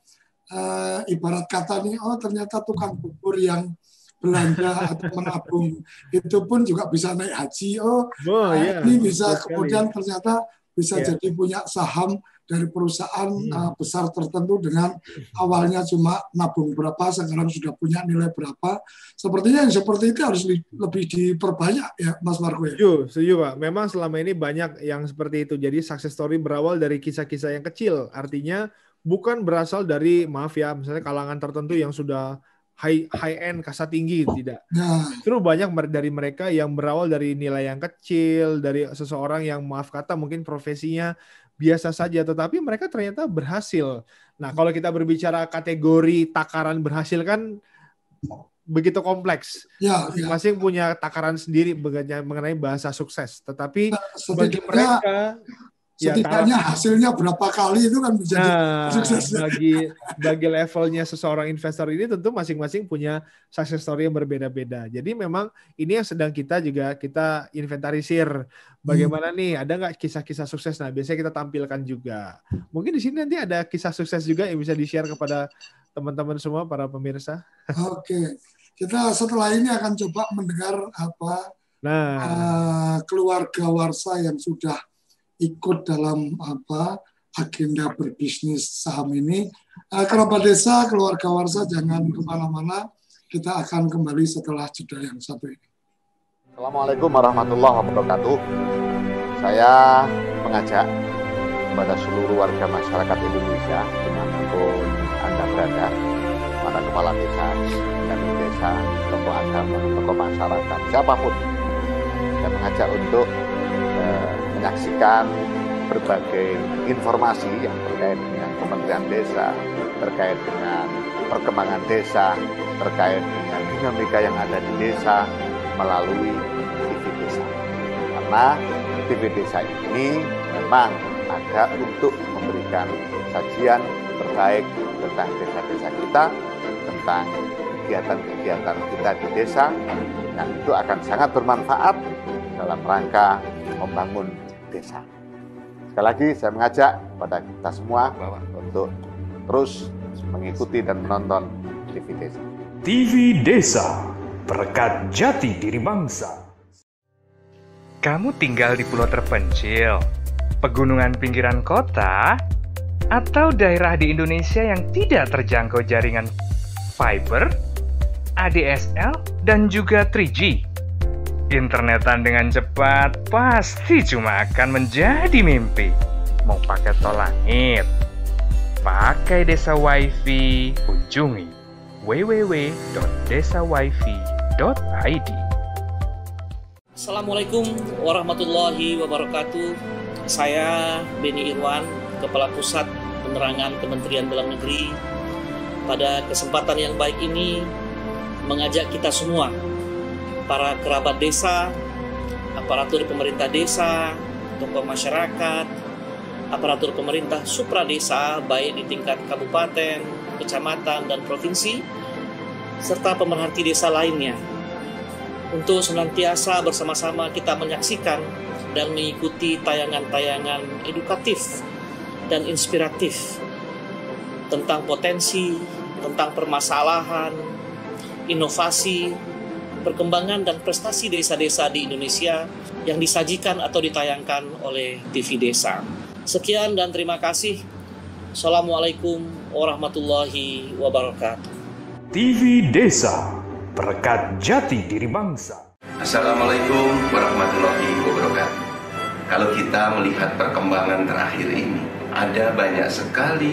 Speaker 1: ibarat kata nih, ternyata tukang bubur yang belanja atau menabung itu pun juga bisa naik haji. Ini bisa kemudian ternyata bisa jadi punya saham dari perusahaan besar tertentu dengan awalnya cuma nabung berapa, sekarang sudah punya nilai berapa. Sepertinya yang seperti itu harus lebih diperbanyak ya Mas Marco ya.
Speaker 2: Setuju Pak. Memang selama ini banyak yang seperti itu. Jadi success story berawal dari kisah-kisah yang kecil. Artinya bukan berasal dari, maaf ya, misalnya kalangan tertentu yang sudah high end, kasta tinggi, tidak. Terus banyak dari mereka yang berawal dari nilai yang kecil, dari seseorang yang maaf kata mungkin profesinya biasa saja, tetapi mereka ternyata berhasil. Nah, kalau kita berbicara kategori takaran berhasil kan begitu kompleks. Masing-masing punya takaran sendiri mengenai bahasa sukses. Tetapi bagi mereka
Speaker 1: setidaknya hasilnya berapa kali itu kan menjadi sukses.
Speaker 2: Bagi levelnya seseorang investor ini tentu masing-masing punya success story yang berbeda-beda. Jadi memang ini yang sedang kita inventarisir. Bagaimana nih, ada nggak kisah-kisah sukses? Nah, biasanya kita tampilkan juga. Mungkin di sini nanti ada kisah sukses juga yang bisa di-share kepada teman-teman semua, para pemirsa.
Speaker 1: Oke. Kita setelah ini akan coba mendengar keluarga Warsa yang sudah ikut dalam agenda berbisnis saham ini. Kerabat desa, keluarga Warsa, jangan kemana-mana. Kita akan kembali setelah jeda yang satu ini.
Speaker 4: Assalamualaikum warahmatullahi wabarakatuh. Saya mengajak kepada seluruh warga masyarakat Indonesia, dimanapun Anda berada, para kepala desa, dan desa, tokoh agama, tokoh masyarakat, siapapun, saya mengajak untuk menyaksikan berbagai informasi yang terkait dengan Kementerian Desa, terkait dengan perkembangan desa, terkait dengan dinamika yang ada di desa melalui TV Desa. Karena TV Desa ini memang ada untuk memberikan sajian terbaik tentang desa-desa kita, tentang kegiatan-kegiatan kita di desa, yang itu akan sangat bermanfaat dalam rangka membangun desa. Sekali lagi saya mengajak kepada kita semua untuk terus mengikuti dan menonton TV Desa.
Speaker 5: TV Desa, berkat jati diri bangsa. Kamu tinggal di pulau terpencil, pegunungan pinggiran kota, atau daerah di Indonesia yang tidak terjangkau jaringan fiber, ADSL, dan juga 3G. Internetan dengan cepat pasti cuma akan menjadi mimpi. Mau pakai tol langit, pakai Desa Wifi, kunjungi www.desawifi.id.
Speaker 6: Assalamualaikum warahmatullahi wabarakatuh. Saya Beni Irwan, Kepala Pusat Penerangan Kementerian Dalam Negeri. Pada kesempatan yang baik ini mengajak kita semua, para kerabat desa, aparatur pemerintah desa, tokoh masyarakat, aparatur pemerintah supradesa baik di tingkat kabupaten, kecamatan, dan provinsi, serta pemerhati desa lainnya, untuk senantiasa bersama-sama kita menyaksikan dan mengikuti tayangan-tayangan edukatif dan inspiratif tentang potensi, tentang permasalahan, inovasi, perkembangan dan prestasi desa-desa di Indonesia yang disajikan atau ditayangkan oleh TV Desa. Sekian dan terima kasih. Assalamualaikum warahmatullahi wabarakatuh.
Speaker 5: TV Desa, berkat jati diri bangsa.
Speaker 7: Assalamualaikum warahmatullahi wabarakatuh. Kalau kita melihat perkembangan terakhir ini, ada banyak sekali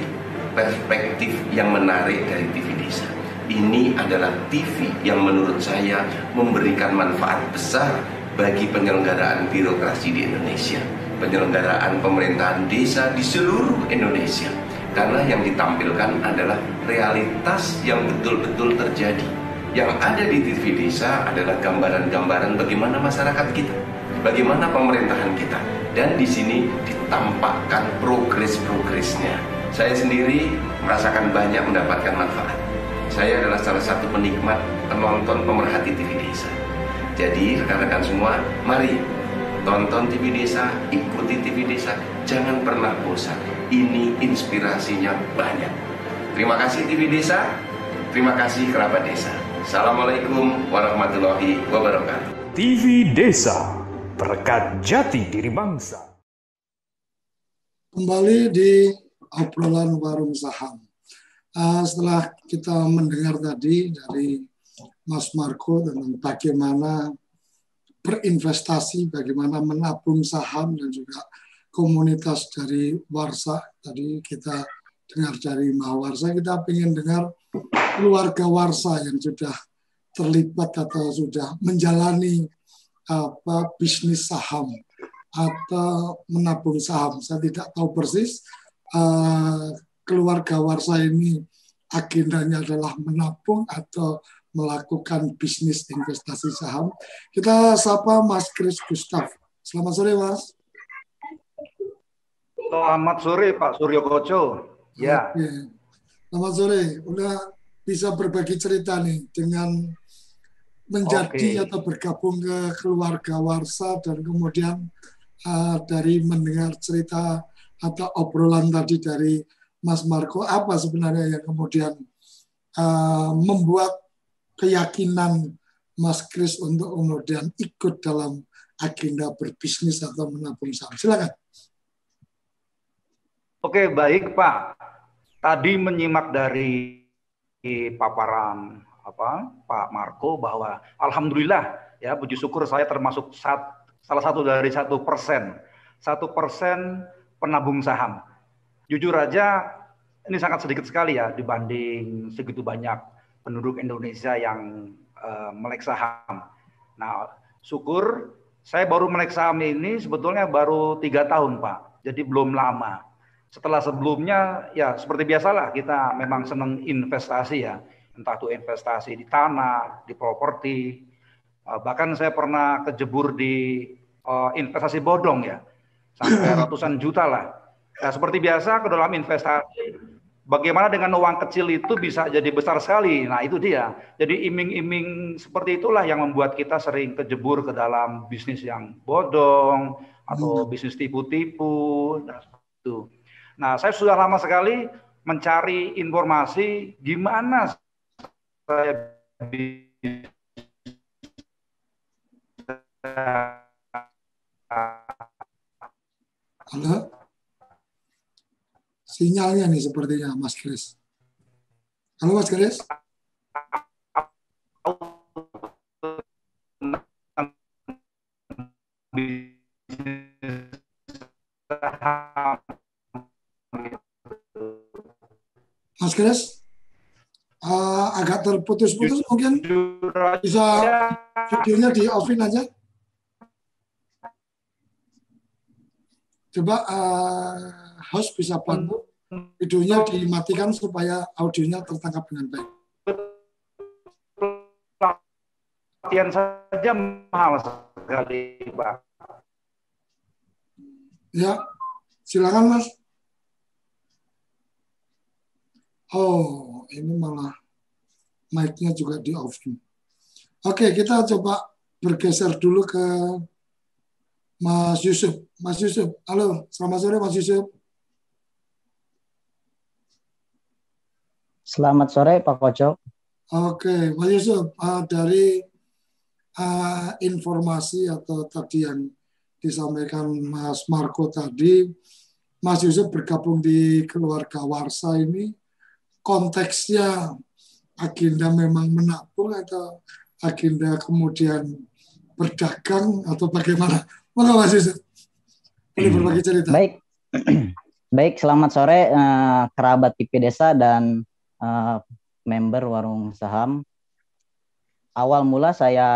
Speaker 7: perspektif yang menarik dari TV Desa. Ini adalah TV yang menurut saya memberikan manfaat besar bagi penyelenggaraan birokrasi di Indonesia, penyelenggaraan pemerintahan desa di seluruh Indonesia. Karena yang ditampilkan adalah realitas yang betul-betul terjadi. Yang ada di TV Desa adalah gambaran-gambaran bagaimana masyarakat kita, bagaimana pemerintahan kita, dan di sini ditampakkan progres-progresnya. Saya sendiri merasakan banyak mendapatkan manfaat. Saya adalah salah satu penikmat, penonton, pemerhati TV Desa. Jadi rekan-rekan semua, mari tonton TV Desa, ikuti TV Desa, jangan pernah bosan. Ini inspirasinya banyak. Terima kasih TV Desa, terima kasih kerabat desa. Assalamualaikum warahmatullahi wabarakatuh.
Speaker 5: TV Desa, berkat jati diri bangsa.
Speaker 1: Kembali di obrolan warung saham. Setelah kita mendengar tadi dari Mas Marco tentang bagaimana berinvestasi, bagaimana menabung saham, dan juga komunitas dari Warsa. Tadi kita dengar dari Mahawarsa, kita ingin dengar keluarga Warsa yang sudah terlibat atau sudah menjalani bisnis saham atau menabung saham. Saya tidak tahu persis keluarga Warsa ini agendanya adalah menabung atau melakukan bisnis investasi saham. Kita sapa Mas Kris Gustaf. Selamat sore, Mas.
Speaker 8: Selamat sore, Pak Suryo Koco. Ya.
Speaker 1: Oke. Selamat sore. Udah bisa berbagi cerita nih dengan menjadi atau bergabung ke keluarga Warsa, dan kemudian dari mendengar cerita atau obrolan tadi dari Mas Marco, apa sebenarnya yang kemudian membuat keyakinan Mas Kris untuk kemudian ikut dalam agenda berbisnis atau menabung saham? Silakan.
Speaker 8: Oke, baik Pak. Tadi menyimak dari paparan Pak Marco bahwa alhamdulillah ya, puji syukur saya termasuk salah satu dari 1% penabung saham. Jujur aja ini sangat sedikit sekali ya dibanding segitu banyak penduduk Indonesia yang melek saham. Nah, syukur saya baru melek saham ini sebetulnya baru 3 tahun Pak, jadi belum lama. Setelah sebelumnya ya seperti biasalah kita memang senang investasi ya, entah itu investasi di tanah, di properti, bahkan saya pernah kejebur di investasi bodong ya, sampai ratusan juta lah. Nah, seperti biasa ke dalam investasi, bagaimana dengan uang kecil itu bisa jadi besar sekali. Nah, itu dia. Jadi iming-iming seperti itulah yang membuat kita sering kejebur ke dalam bisnis yang bodong atau bisnis tipu-tipu dan seperti itu. Nah, saya sudah lama sekali mencari informasi gimana saya bisa
Speaker 1: Halo? Sinyalnya nih sepertinya Mas Kris. Halo Mas Kris? Mas Kris? Agak terputus-putus, mungkin bisa videonya di off-in aja. Coba host bisa bantu videonya dimatikan supaya audionya tertangkap dengan baik.
Speaker 8: Latihan saja mahal sekali, Pak.
Speaker 1: Ya, silakan Mas. Oh, ini malah mic-nya juga di off-in. Oke, kita coba bergeser dulu ke Mas Yusuf. Mas Yusuf, halo, selamat sore Mas Yusuf.
Speaker 9: Selamat sore Pak Koco.
Speaker 1: Oke, Mas Yusuf, dari informasi atau tadi yang disampaikan Mas Marco tadi, Mas Yusuf bergabung di keluarga Warsa ini, konteksnya agenda memang menabung atau agenda kemudian berdagang atau bagaimana? Mana Mas Yusuf? Boleh berbagi cerita.
Speaker 9: Baik, baik. Selamat sore kerabat TV Desa dan member warung saham. Awal mula saya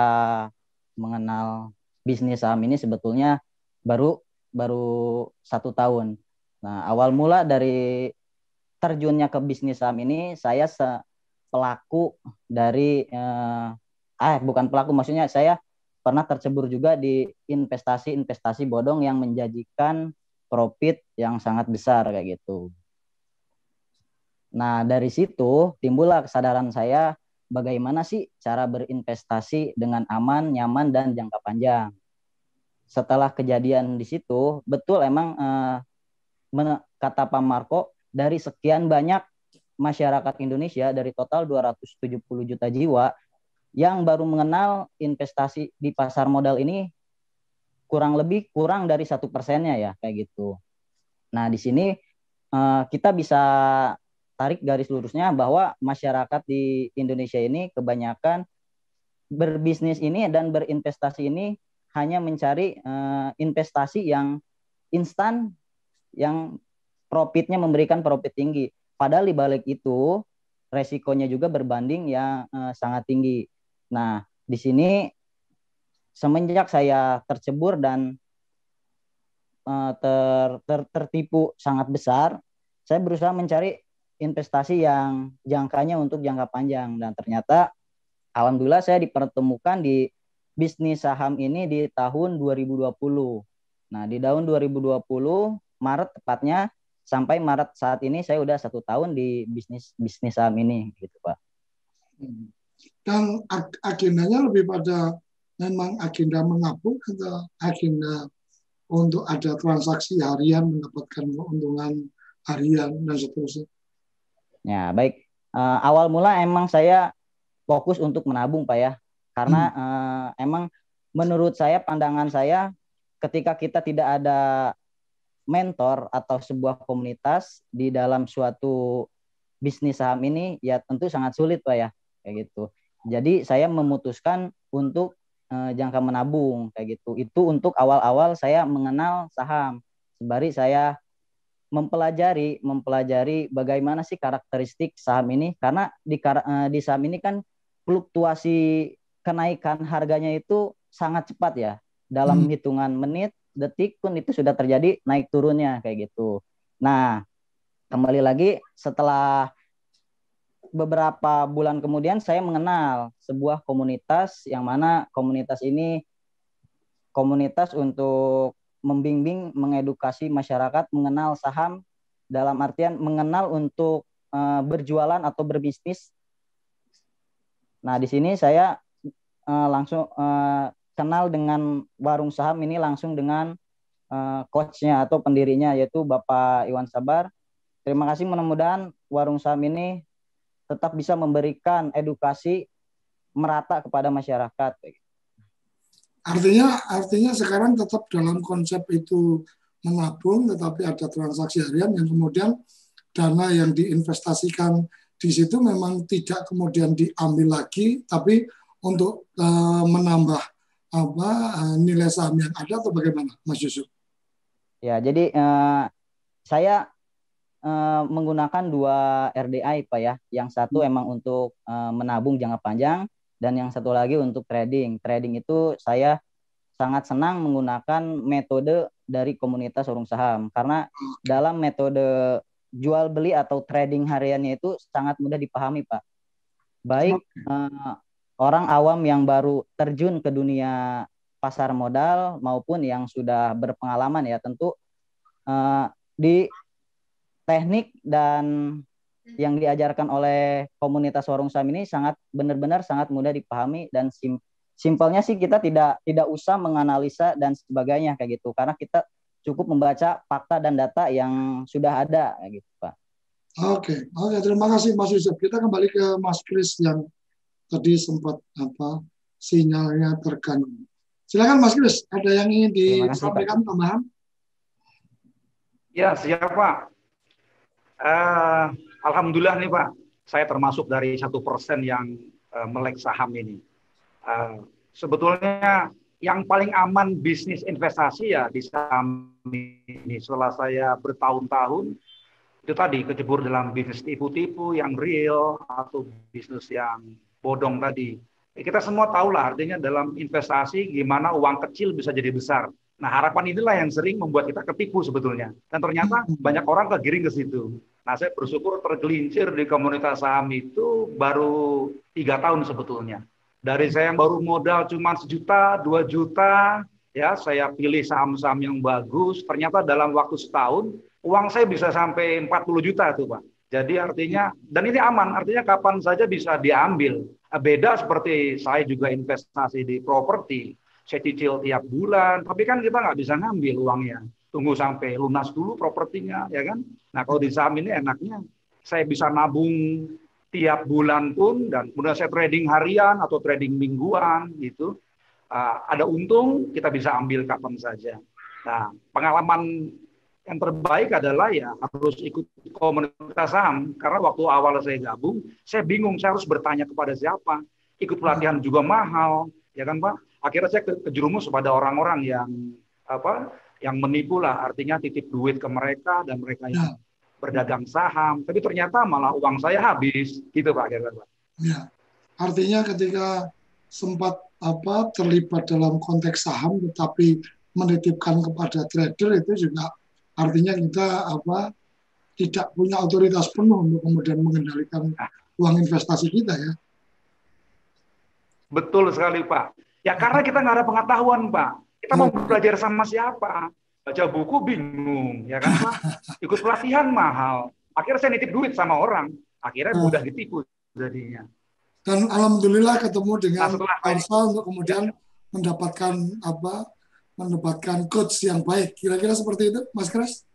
Speaker 9: mengenal bisnis saham ini sebetulnya baru 1 tahun. Nah, awal mula dari terjunnya ke bisnis saham ini saya pelaku dari bukan pelaku, maksudnya saya pernah tercebur juga di investasi bodong yang menjanjikan profit yang sangat besar kayak gitu. Nah, dari situ timbullah kesadaran saya bagaimana sih cara berinvestasi dengan aman, nyaman, dan jangka panjang. Setelah kejadian di situ, betul emang kata Pak Marco, dari sekian banyak masyarakat Indonesia, dari total 270 juta jiwa, yang baru mengenal investasi di pasar modal ini kurang dari 1%-nya ya, kayak gitu. Nah, di sini kita bisa tarik garis lurusnya bahwa masyarakat di Indonesia ini kebanyakan berbisnis ini dan berinvestasi ini hanya mencari investasi yang instan, yang profitnya memberikan profit tinggi. Padahal di balik itu resikonya juga berbanding yang sangat tinggi. Nah, di sini semenjak saya tercebur dan tertipu sangat besar, saya berusaha mencari investasi yang jangkanya untuk jangka panjang, dan ternyata alhamdulillah saya dipertemukan di bisnis saham ini di tahun 2020. Nah, di tahun 2020 Maret tepatnya, sampai Maret saat ini saya udah 1 tahun di bisnis saham ini gitu, Pak.
Speaker 1: Dan agendanya lebih pada memang agenda mengapung atau agenda untuk ada transaksi harian mendapatkan keuntungan harian dan seterusnya?
Speaker 9: Ya, baik. Awal mula emang saya fokus untuk menabung, Pak ya. Karena emang menurut saya, pandangan saya, ketika kita tidak ada mentor atau sebuah komunitas di dalam suatu bisnis saham ini, ya tentu sangat sulit, Pak ya, kayak gitu. Jadi saya memutuskan untuk jangka menabung kayak gitu. Itu untuk awal-awal saya mengenal saham. Sembari saya mempelajari bagaimana sih karakteristik saham ini, karena di saham ini kan fluktuasi kenaikan harganya itu sangat cepat ya. Dalam hitungan menit, detik pun itu sudah terjadi naik turunnya kayak gitu. Nah, kembali lagi setelah beberapa bulan kemudian saya mengenal sebuah komunitas, yang mana komunitas ini komunitas untuk membimbing, mengedukasi masyarakat mengenal saham, dalam artian mengenal untuk berjualan atau berbisnis. Nah, di sini saya langsung kenal dengan warung saham ini langsung dengan coachnya atau pendirinya, yaitu Bapak Iwan Sabar. Terima kasih, mudah-mudahan warung saham ini tetap bisa memberikan edukasi merata kepada masyarakat.
Speaker 1: Artinya sekarang tetap dalam konsep itu menabung, tetapi ada transaksi harian yang kemudian dana yang diinvestasikan di situ memang tidak kemudian diambil lagi, tapi untuk menambah nilai saham yang ada, atau bagaimana, Mas Yusuf?
Speaker 9: Ya, jadi saya menggunakan 2 RDI, Pak ya. Yang satu emang untuk menabung jangka panjang, dan yang satu lagi untuk trading. Trading itu saya sangat senang menggunakan metode dari komunitas warung saham, karena dalam metode jual beli atau trading hariannya itu sangat mudah dipahami, Pak. Baik orang awam yang baru terjun ke dunia pasar modal maupun yang sudah berpengalaman ya, tentu di teknik dan yang diajarkan oleh komunitas warung saham ini sangat benar-benar sangat mudah dipahami, dan simpelnya sih kita tidak usah menganalisa dan sebagainya kayak gitu, karena kita cukup membaca fakta dan data yang sudah ada kayak gitu, Pak.
Speaker 1: Oke, terima kasih Mas Yusuf. Kita kembali ke Mas Kris yang tadi sempat sinyalnya terganggu. Silakan Mas Kris, ada yang ingin disampaikan tambahan?
Speaker 8: Ya, siap Pak. Alhamdulillah nih Pak, saya termasuk dari 1% yang melek saham ini. Sebetulnya yang paling aman bisnis investasi ya di saham ini. Setelah saya bertahun-tahun itu tadi kecebur dalam bisnis tipu-tipu yang real atau bisnis yang bodong tadi. Kita semua tahu lah artinya dalam investasi gimana uang kecil bisa jadi besar. Nah, harapan inilah yang sering membuat kita ketipu sebetulnya. Dan ternyata banyak orang kegiring ke situ. Nah, saya bersyukur tergelincir di komunitas saham itu baru 3 tahun sebetulnya. Dari saya yang baru modal cuma 1 juta, 2 juta, ya saya pilih saham-saham yang bagus. Ternyata dalam waktu setahun, uang saya bisa sampai 40 juta tuh Pak. Jadi artinya, dan ini aman, artinya kapan saja bisa diambil. Beda seperti saya juga investasi di properti, saya cicil tiap bulan, tapi kan kita nggak bisa ngambil uangnya. Tunggu sampai lunas dulu propertinya, ya kan? Nah, kalau di saham ini enaknya saya bisa nabung tiap bulan pun, dan kemudian saya trading harian atau trading mingguan gitu. Ada untung, kita bisa ambil kapan saja. Nah, pengalaman yang terbaik adalah ya harus ikut komunitas saham, karena waktu awal saya gabung, saya bingung saya harus bertanya kepada siapa. Ikut pelatihan juga mahal, ya kan Pak? Akhirnya saya kejerumus pada orang-orang yang yang menipu lah, artinya titip duit ke mereka dan mereka yang berdagang saham, tapi ternyata malah uang saya habis, gitu Pak.
Speaker 1: Ya, artinya ketika sempat terlibat dalam konteks saham, tetapi menitipkan kepada trader itu juga artinya kita tidak punya otoritas penuh untuk kemudian mengendalikan uang investasi kita ya.
Speaker 8: Betul sekali Pak. Ya karena kita nggak ada pengetahuan Pak. Kita mau belajar sama siapa? Baca buku bingung, ya kan Pak? Ikut pelatihan mahal. Akhirnya saya nitip duit sama orang. Akhirnya mudah ditipu jadinya.
Speaker 1: Dan alhamdulillah ketemu dengan Arsa untuk kemudian mendapatkan coach yang baik. Kira-kira seperti itu, Mas Kres?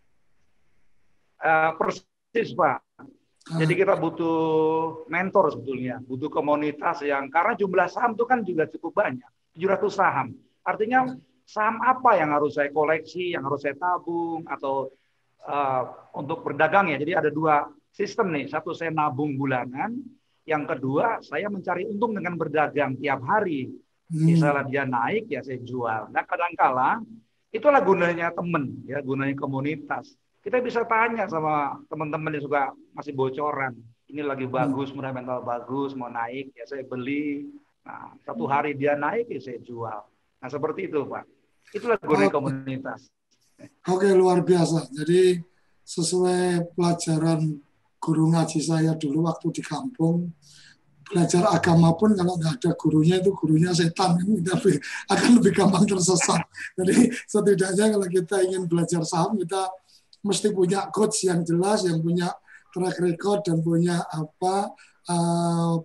Speaker 8: Persis Pak. Jadi kita butuh mentor sebetulnya, butuh komunitas yang, karena jumlah saham itu kan juga cukup banyak, 700 saham. Artinya saham apa yang harus saya koleksi, yang harus saya tabung, atau untuk berdagang ya. Jadi ada 2 sistem nih, satu saya nabung bulanan, yang kedua saya mencari untung dengan berdagang tiap hari. Misalnya dia naik ya saya jual. Nah kadangkala itulah gunanya teman, ya gunanya komunitas. Kita bisa tanya sama teman-teman yang suka masih bocoran. Ini lagi bagus, fundamental bagus, mau naik, ya saya beli. Nah, satu hari dia naik, ya saya jual. Nah, seperti itu, Pak. Itulah gunanya komunitas.
Speaker 1: Oke, luar biasa. Jadi, sesuai pelajaran guru ngaji saya dulu waktu di kampung, belajar agama pun kalau nggak ada gurunya, itu gurunya setan. Tapi akan lebih gampang tersesat. Jadi, setidaknya kalau kita ingin belajar saham, kita mesti punya coach yang jelas, yang punya track record dan punya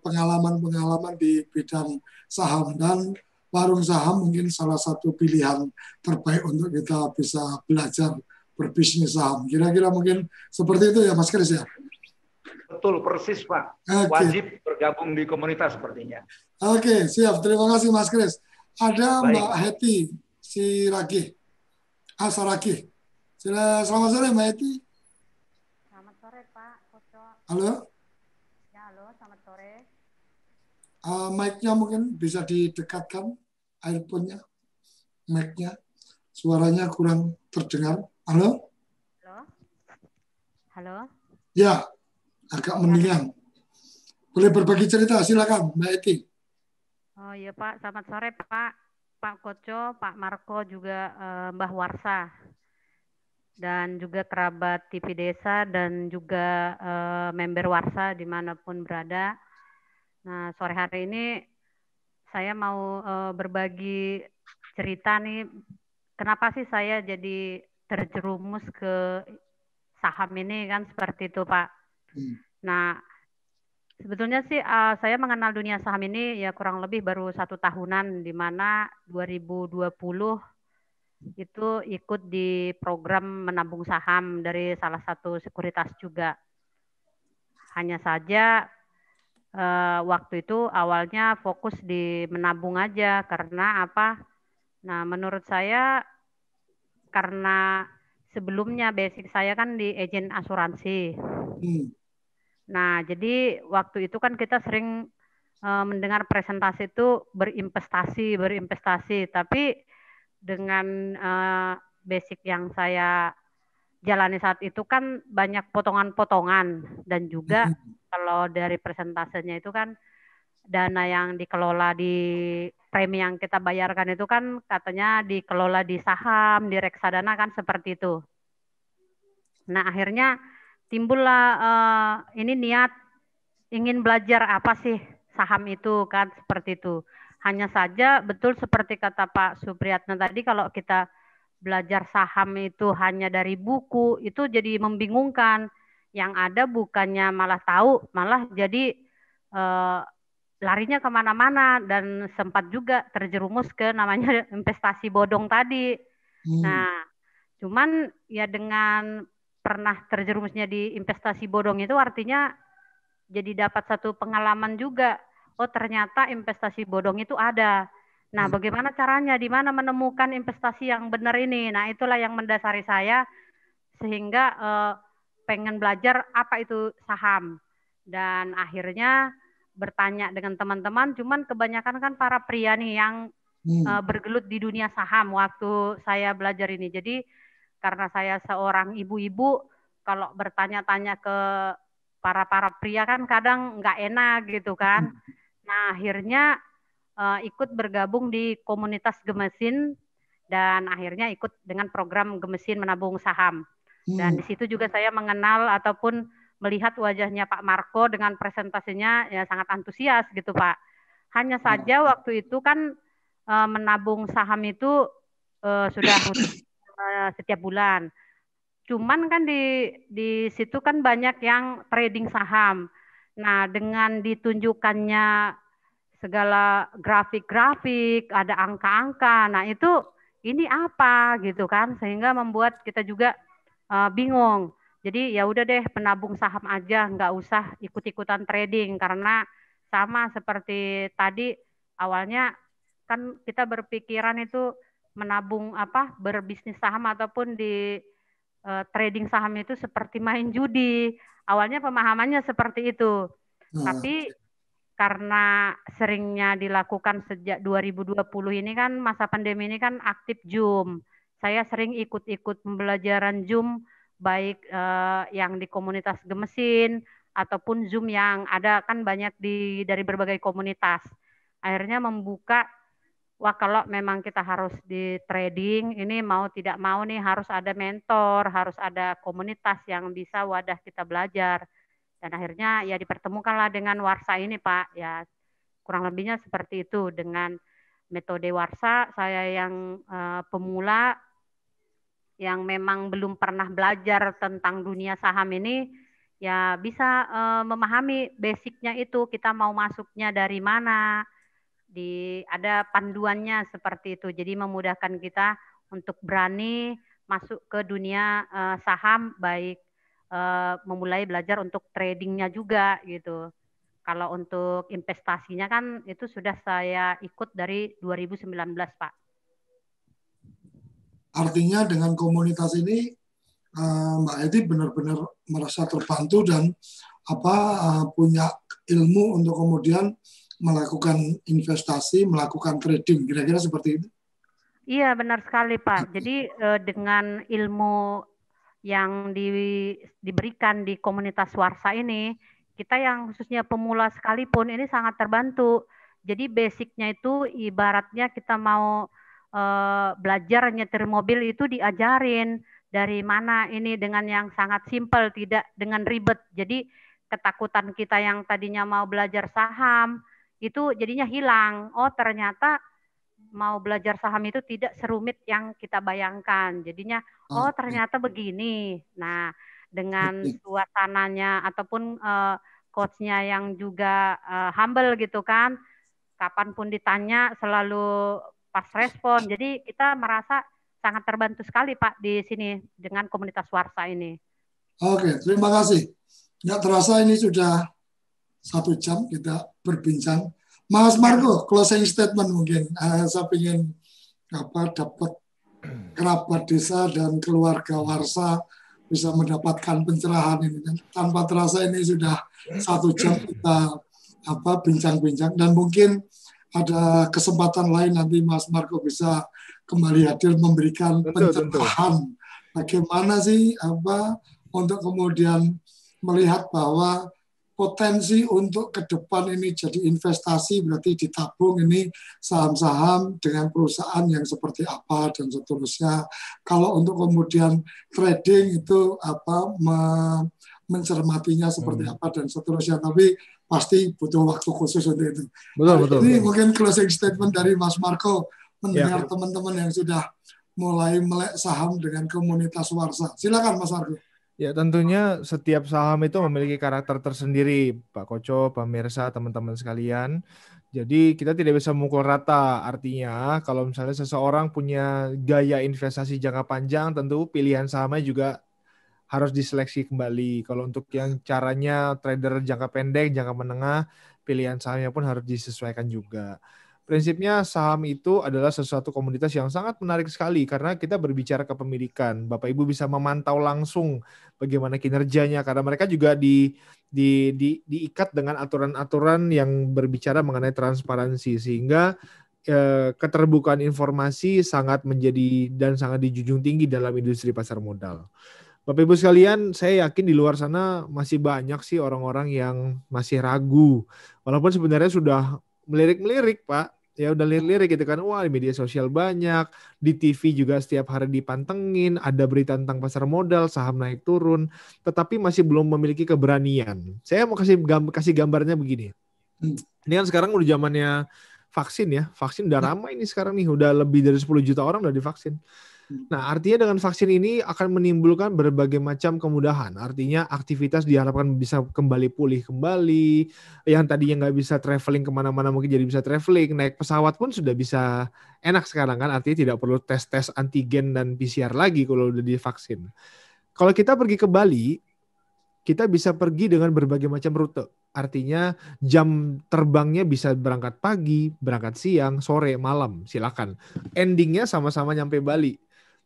Speaker 1: pengalaman-pengalaman di bidang saham, dan warung saham mungkin salah satu pilihan terbaik untuk kita bisa belajar berbisnis saham. Kira-kira mungkin seperti itu ya Mas Kris ya?
Speaker 8: Betul, persis Pak. Wajib bergabung di komunitas sepertinya.
Speaker 1: Oke, siap. Terima kasih Mas Kris. Ada Mbak Heti Saragih. Selamat sore Mbak Heti.
Speaker 10: Selamat sore Pak Koco.
Speaker 1: Halo.
Speaker 10: Ya halo, selamat sore.
Speaker 1: Mic-nya mungkin bisa didekatkan, earphone-nya, mic-nya. Suaranya kurang terdengar. Halo.
Speaker 10: Halo. Halo.
Speaker 1: Ya, agak mendingan. Boleh berbagi cerita, silakan Mbak Heti.
Speaker 10: Oh iya Pak, selamat sore Pak. Pak Koco, Pak Marco, juga Mbah Warsa. Dan juga kerabat TV Desa dan juga member Warsa dimanapun berada. Nah, sore hari ini saya mau berbagi cerita nih, kenapa sih saya jadi terjerumus ke saham ini kan seperti itu Pak. Nah, sebetulnya sih saya mengenal dunia saham ini ya kurang lebih baru 1 tahunan, di mana 2020 itu ikut di program menabung saham dari salah satu sekuritas juga. Hanya saja waktu itu awalnya fokus di menabung aja, karena apa? Nah, menurut saya karena sebelumnya basic saya kan di agen asuransi. Nah, jadi waktu itu kan kita sering mendengar presentasi itu berinvestasi, tapi dengan basic yang saya jalani saat itu kan banyak potongan-potongan, dan juga kalau dari persentasenya itu kan dana yang dikelola di premi yang kita bayarkan itu kan katanya dikelola di saham, di reksadana kan seperti itu. Nah akhirnya timbullah ini niat ingin belajar apa sih saham itu kan, seperti itu. Hanya saja betul seperti kata Pak Supriyatna tadi, kalau kita belajar saham itu hanya dari buku itu jadi membingungkan. Yang ada bukannya malah tahu, malah jadi larinya kemana-mana dan sempat juga terjerumus ke namanya investasi bodong tadi. Nah, cuman ya dengan pernah terjerumusnya di investasi bodong itu artinya jadi dapat satu pengalaman juga. Oh, ternyata investasi bodong itu ada. Nah, bagaimana caranya? Di mana menemukan investasi yang benar ini? Nah, itulah yang mendasari saya sehingga pengen belajar apa itu saham. Dan akhirnya bertanya dengan teman-teman, cuman kebanyakan kan para pria nih yang bergelut di dunia saham waktu saya belajar ini. Jadi karena saya seorang ibu-ibu, kalau bertanya-tanya ke para pria kan kadang nggak enak gitu kan. Nah, akhirnya ikut bergabung di komunitas Gemesin dan akhirnya ikut dengan program Gemesin menabung saham. Dan di situ juga saya mengenal ataupun melihat wajahnya Pak Marco dengan presentasinya ya sangat antusias gitu Pak. Hanya saja waktu itu kan menabung saham itu sudah setiap bulan. Cuman kan di situ kan banyak yang trading saham. Nah, dengan ditunjukkannya segala grafik-grafik, ada angka-angka. Nah, itu ini apa gitu kan, sehingga membuat kita juga bingung. Jadi ya udah deh penabung saham aja, nggak usah ikut-ikutan trading karena sama seperti tadi awalnya kan kita berpikiran itu menabung berbisnis saham ataupun di trading saham itu seperti main judi. Awalnya pemahamannya seperti itu. Tapi karena seringnya dilakukan sejak 2020 ini kan masa pandemi ini kan aktif Zoom. Saya sering ikut-ikut pembelajaran Zoom baik yang di komunitas Gemesin ataupun Zoom yang ada kan banyak dari berbagai komunitas. Akhirnya membuka, wah kalau memang kita harus di trading, ini mau tidak mau nih harus ada mentor, harus ada komunitas yang bisa wadah kita belajar. Dan akhirnya ya dipertemukanlah dengan Warsa ini Pak, ya kurang lebihnya seperti itu. Dengan metode Warsa, saya yang pemula, yang memang belum pernah belajar tentang dunia saham ini, ya bisa memahami basicnya itu, kita mau masuknya dari mana, ada panduannya seperti itu. Jadi memudahkan kita untuk berani masuk ke dunia saham, baik memulai belajar untuk tradingnya juga gitu. Kalau untuk investasinya kan itu sudah saya ikut dari 2019 Pak.
Speaker 1: Artinya dengan komunitas ini Mbak Edi benar-benar merasa terbantu dan punya ilmu untuk kemudian melakukan investasi, melakukan trading, kira-kira seperti itu?
Speaker 10: Iya benar sekali Pak. Jadi dengan ilmu yang diberikan di komunitas Warsa ini, kita yang khususnya pemula sekalipun ini sangat terbantu. Jadi basicnya itu ibaratnya kita mau belajar nyetir mobil itu diajarin dari mana ini dengan yang sangat simpel, tidak dengan ribet. Jadi ketakutan kita yang tadinya mau belajar saham itu jadinya hilang. Oh ternyata mau belajar saham itu tidak serumit yang kita bayangkan. Jadinya oh ternyata begini. Nah dengan suasananya ataupun coachnya yang juga humble gitu kan, kapanpun ditanya selalu pas respon. Jadi kita merasa sangat terbantu sekali Pak di sini dengan komunitas Warsa ini.
Speaker 1: Oke, terima kasih. Nggak terasa ini sudah 1 jam kita berbincang. Mas Marco, closing statement mungkin. Saya ingin dapat kerabat desa dan keluarga Warsa bisa mendapatkan pencerahan ini. Tanpa terasa ini sudah 1 jam kita bincang-bincang, dan mungkin ada kesempatan lain nanti Mas Marco bisa kembali hadir memberikan pencerahan bagaimana sih untuk kemudian melihat bahwa potensi untuk ke depan ini jadi investasi, berarti ditabung ini saham-saham dengan perusahaan yang seperti apa dan seterusnya. Kalau untuk kemudian trading itu mencermatinya seperti apa dan seterusnya. Tapi pasti butuh waktu khusus untuk itu.
Speaker 2: Betul.
Speaker 1: Ini mungkin closing statement dari Mas Marco mendengar
Speaker 2: Ya.
Speaker 1: teman-teman yang sudah mulai melek saham dengan komunitas Warsa. Silakan Mas Marco.
Speaker 2: Ya, tentunya setiap saham itu memiliki karakter tersendiri, Pak Koco, Pak Mirsa, teman-teman sekalian. Jadi kita tidak bisa memukul rata. Artinya kalau misalnya seseorang punya gaya investasi jangka panjang, tentu pilihan sahamnya juga harus diseleksi kembali. Kalau untuk yang caranya trader jangka pendek, jangka menengah, pilihan sahamnya pun harus disesuaikan juga. Prinsipnya saham itu adalah sesuatu komoditas yang sangat menarik sekali karena kita berbicara kepemilikan. Bapak Ibu bisa memantau langsung bagaimana kinerjanya karena mereka juga diikat dengan aturan-aturan yang berbicara mengenai transparansi sehingga keterbukaan informasi sangat menjadi dan sangat dijunjung tinggi dalam industri pasar modal. Bapak Ibu sekalian, saya yakin di luar sana masih banyak sih orang-orang yang masih ragu. Walaupun sebenarnya sudah melirik-melirik, Pak. Ya udah lirik-lirik gitu kan. Wah, di media sosial banyak, di TV juga setiap hari dipantengin, ada berita tentang pasar modal, saham naik turun, tetapi masih belum memiliki keberanian. Saya mau kasih gambarnya begini. Ini kan sekarang udah zamannya vaksin ya. Vaksin udah ramai ini sekarang nih, udah lebih dari 10 juta orang udah divaksin. Nah, artinya dengan vaksin ini akan menimbulkan berbagai macam kemudahan. Artinya aktivitas diharapkan bisa kembali pulih kembali. Yang tadinya nggak bisa traveling kemana-mana mungkin jadi bisa traveling. Naik pesawat pun sudah bisa enak sekarang kan. Artinya tidak perlu tes antigen dan PCR lagi kalau udah divaksin. Kalau kita pergi ke Bali, kita bisa pergi dengan berbagai macam rute. Artinya jam terbangnya bisa berangkat pagi, berangkat siang, sore, malam. Silakan. Endingnya sama-sama nyampe Bali.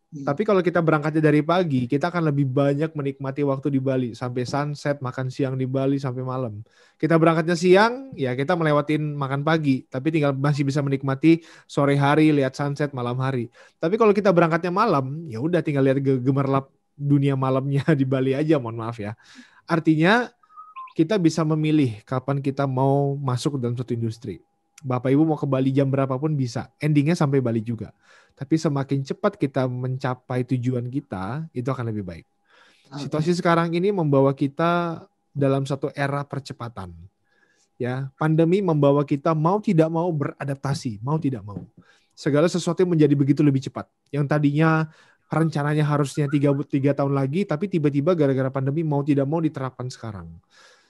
Speaker 2: Tapi kalau kita berangkatnya dari pagi, kita akan lebih banyak menikmati waktu di Bali. Sampai sunset, makan siang di Bali sampai malam. Kita berangkatnya siang, ya kita melewatin makan pagi. Tapi tinggal masih bisa menikmati sore hari, lihat sunset, malam hari. Tapi kalau kita berangkatnya malam, ya udah tinggal lihat gemerlap dunia malamnya di Bali aja, mohon maaf ya. Artinya kita bisa memilih kapan kita mau masuk dalam suatu industri. Bapak Ibu mau ke Bali jam berapapun bisa. Endingnya sampai Bali juga. Tapi semakin cepat kita mencapai tujuan kita, itu akan lebih baik. Situasi sekarang ini membawa kita dalam satu era percepatan. Ya, pandemi membawa kita mau tidak mau beradaptasi, mau tidak mau. Segala sesuatu yang menjadi begitu lebih cepat. Yang tadinya rencananya harusnya 3 tahun lagi, tapi tiba-tiba gara-gara pandemi mau tidak mau diterapkan sekarang.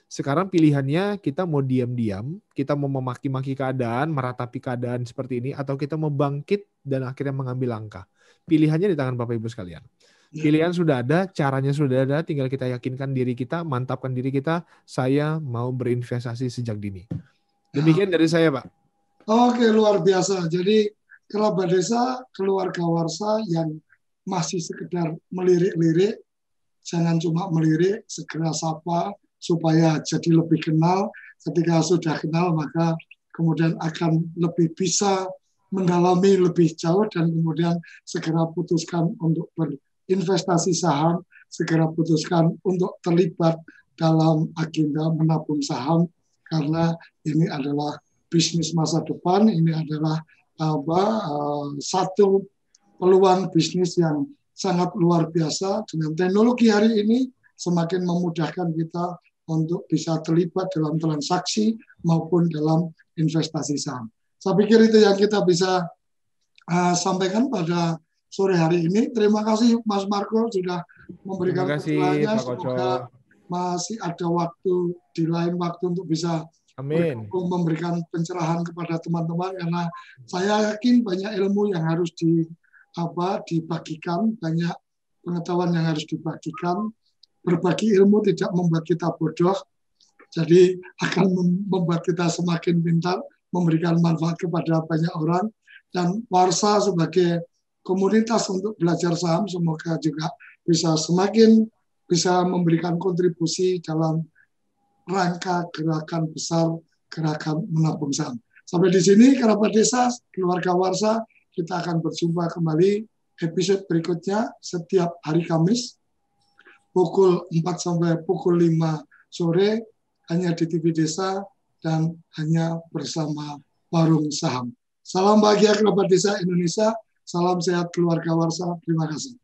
Speaker 2: Sekarang pilihannya kita mau diam-diam, kita mau memaki-maki keadaan, meratapi keadaan seperti ini, atau kita mau bangkit dan akhirnya mengambil langkah. Pilihannya di tangan Bapak Ibu sekalian. Pilihan sudah ada, caranya sudah ada, tinggal kita yakinkan diri kita, mantapkan diri kita, saya mau berinvestasi sejak dini. Demikian dari saya, Pak.
Speaker 1: Oke, luar biasa. Jadi kerabat desa, keluarga Warsa yang masih sekedar melirik-lirik, jangan cuma melirik, segera sapa, supaya jadi lebih kenal. Ketika sudah kenal, maka kemudian akan lebih bisa mendalami lebih jauh dan kemudian segera putuskan untuk berinvestasi saham, segera putuskan untuk terlibat dalam agenda menabung saham, karena ini adalah bisnis masa depan, ini adalah satu peluang bisnis yang sangat luar biasa. Dengan teknologi hari ini semakin memudahkan kita untuk bisa terlibat dalam transaksi maupun dalam investasi saham. Saya pikir itu yang kita bisa sampaikan pada sore hari ini. Terima kasih Mas Marco sudah memberikan pencerahannya. Semoga masih ada waktu di lain waktu untuk bisa memberikan pencerahan kepada teman-teman, karena saya yakin banyak ilmu yang harus dibagikan, banyak pengetahuan yang harus dibagikan. Berbagi ilmu tidak membuat kita bodoh, jadi akan membuat kita semakin pintar, memberikan manfaat kepada banyak orang. Dan Warsa sebagai komunitas untuk belajar saham, semoga juga bisa semakin bisa memberikan kontribusi dalam rangka gerakan besar, gerakan menabung saham. Sampai di sini, kerabat desa, keluarga Warsa, kita akan berjumpa kembali episode berikutnya setiap hari Kamis, pukul 4 sampai pukul 5 sore, hanya di TV Desa dan hanya bersama Warung Saham. Salam bahagia kerabat desa Indonesia, salam sehat keluarga Warsa, terima kasih.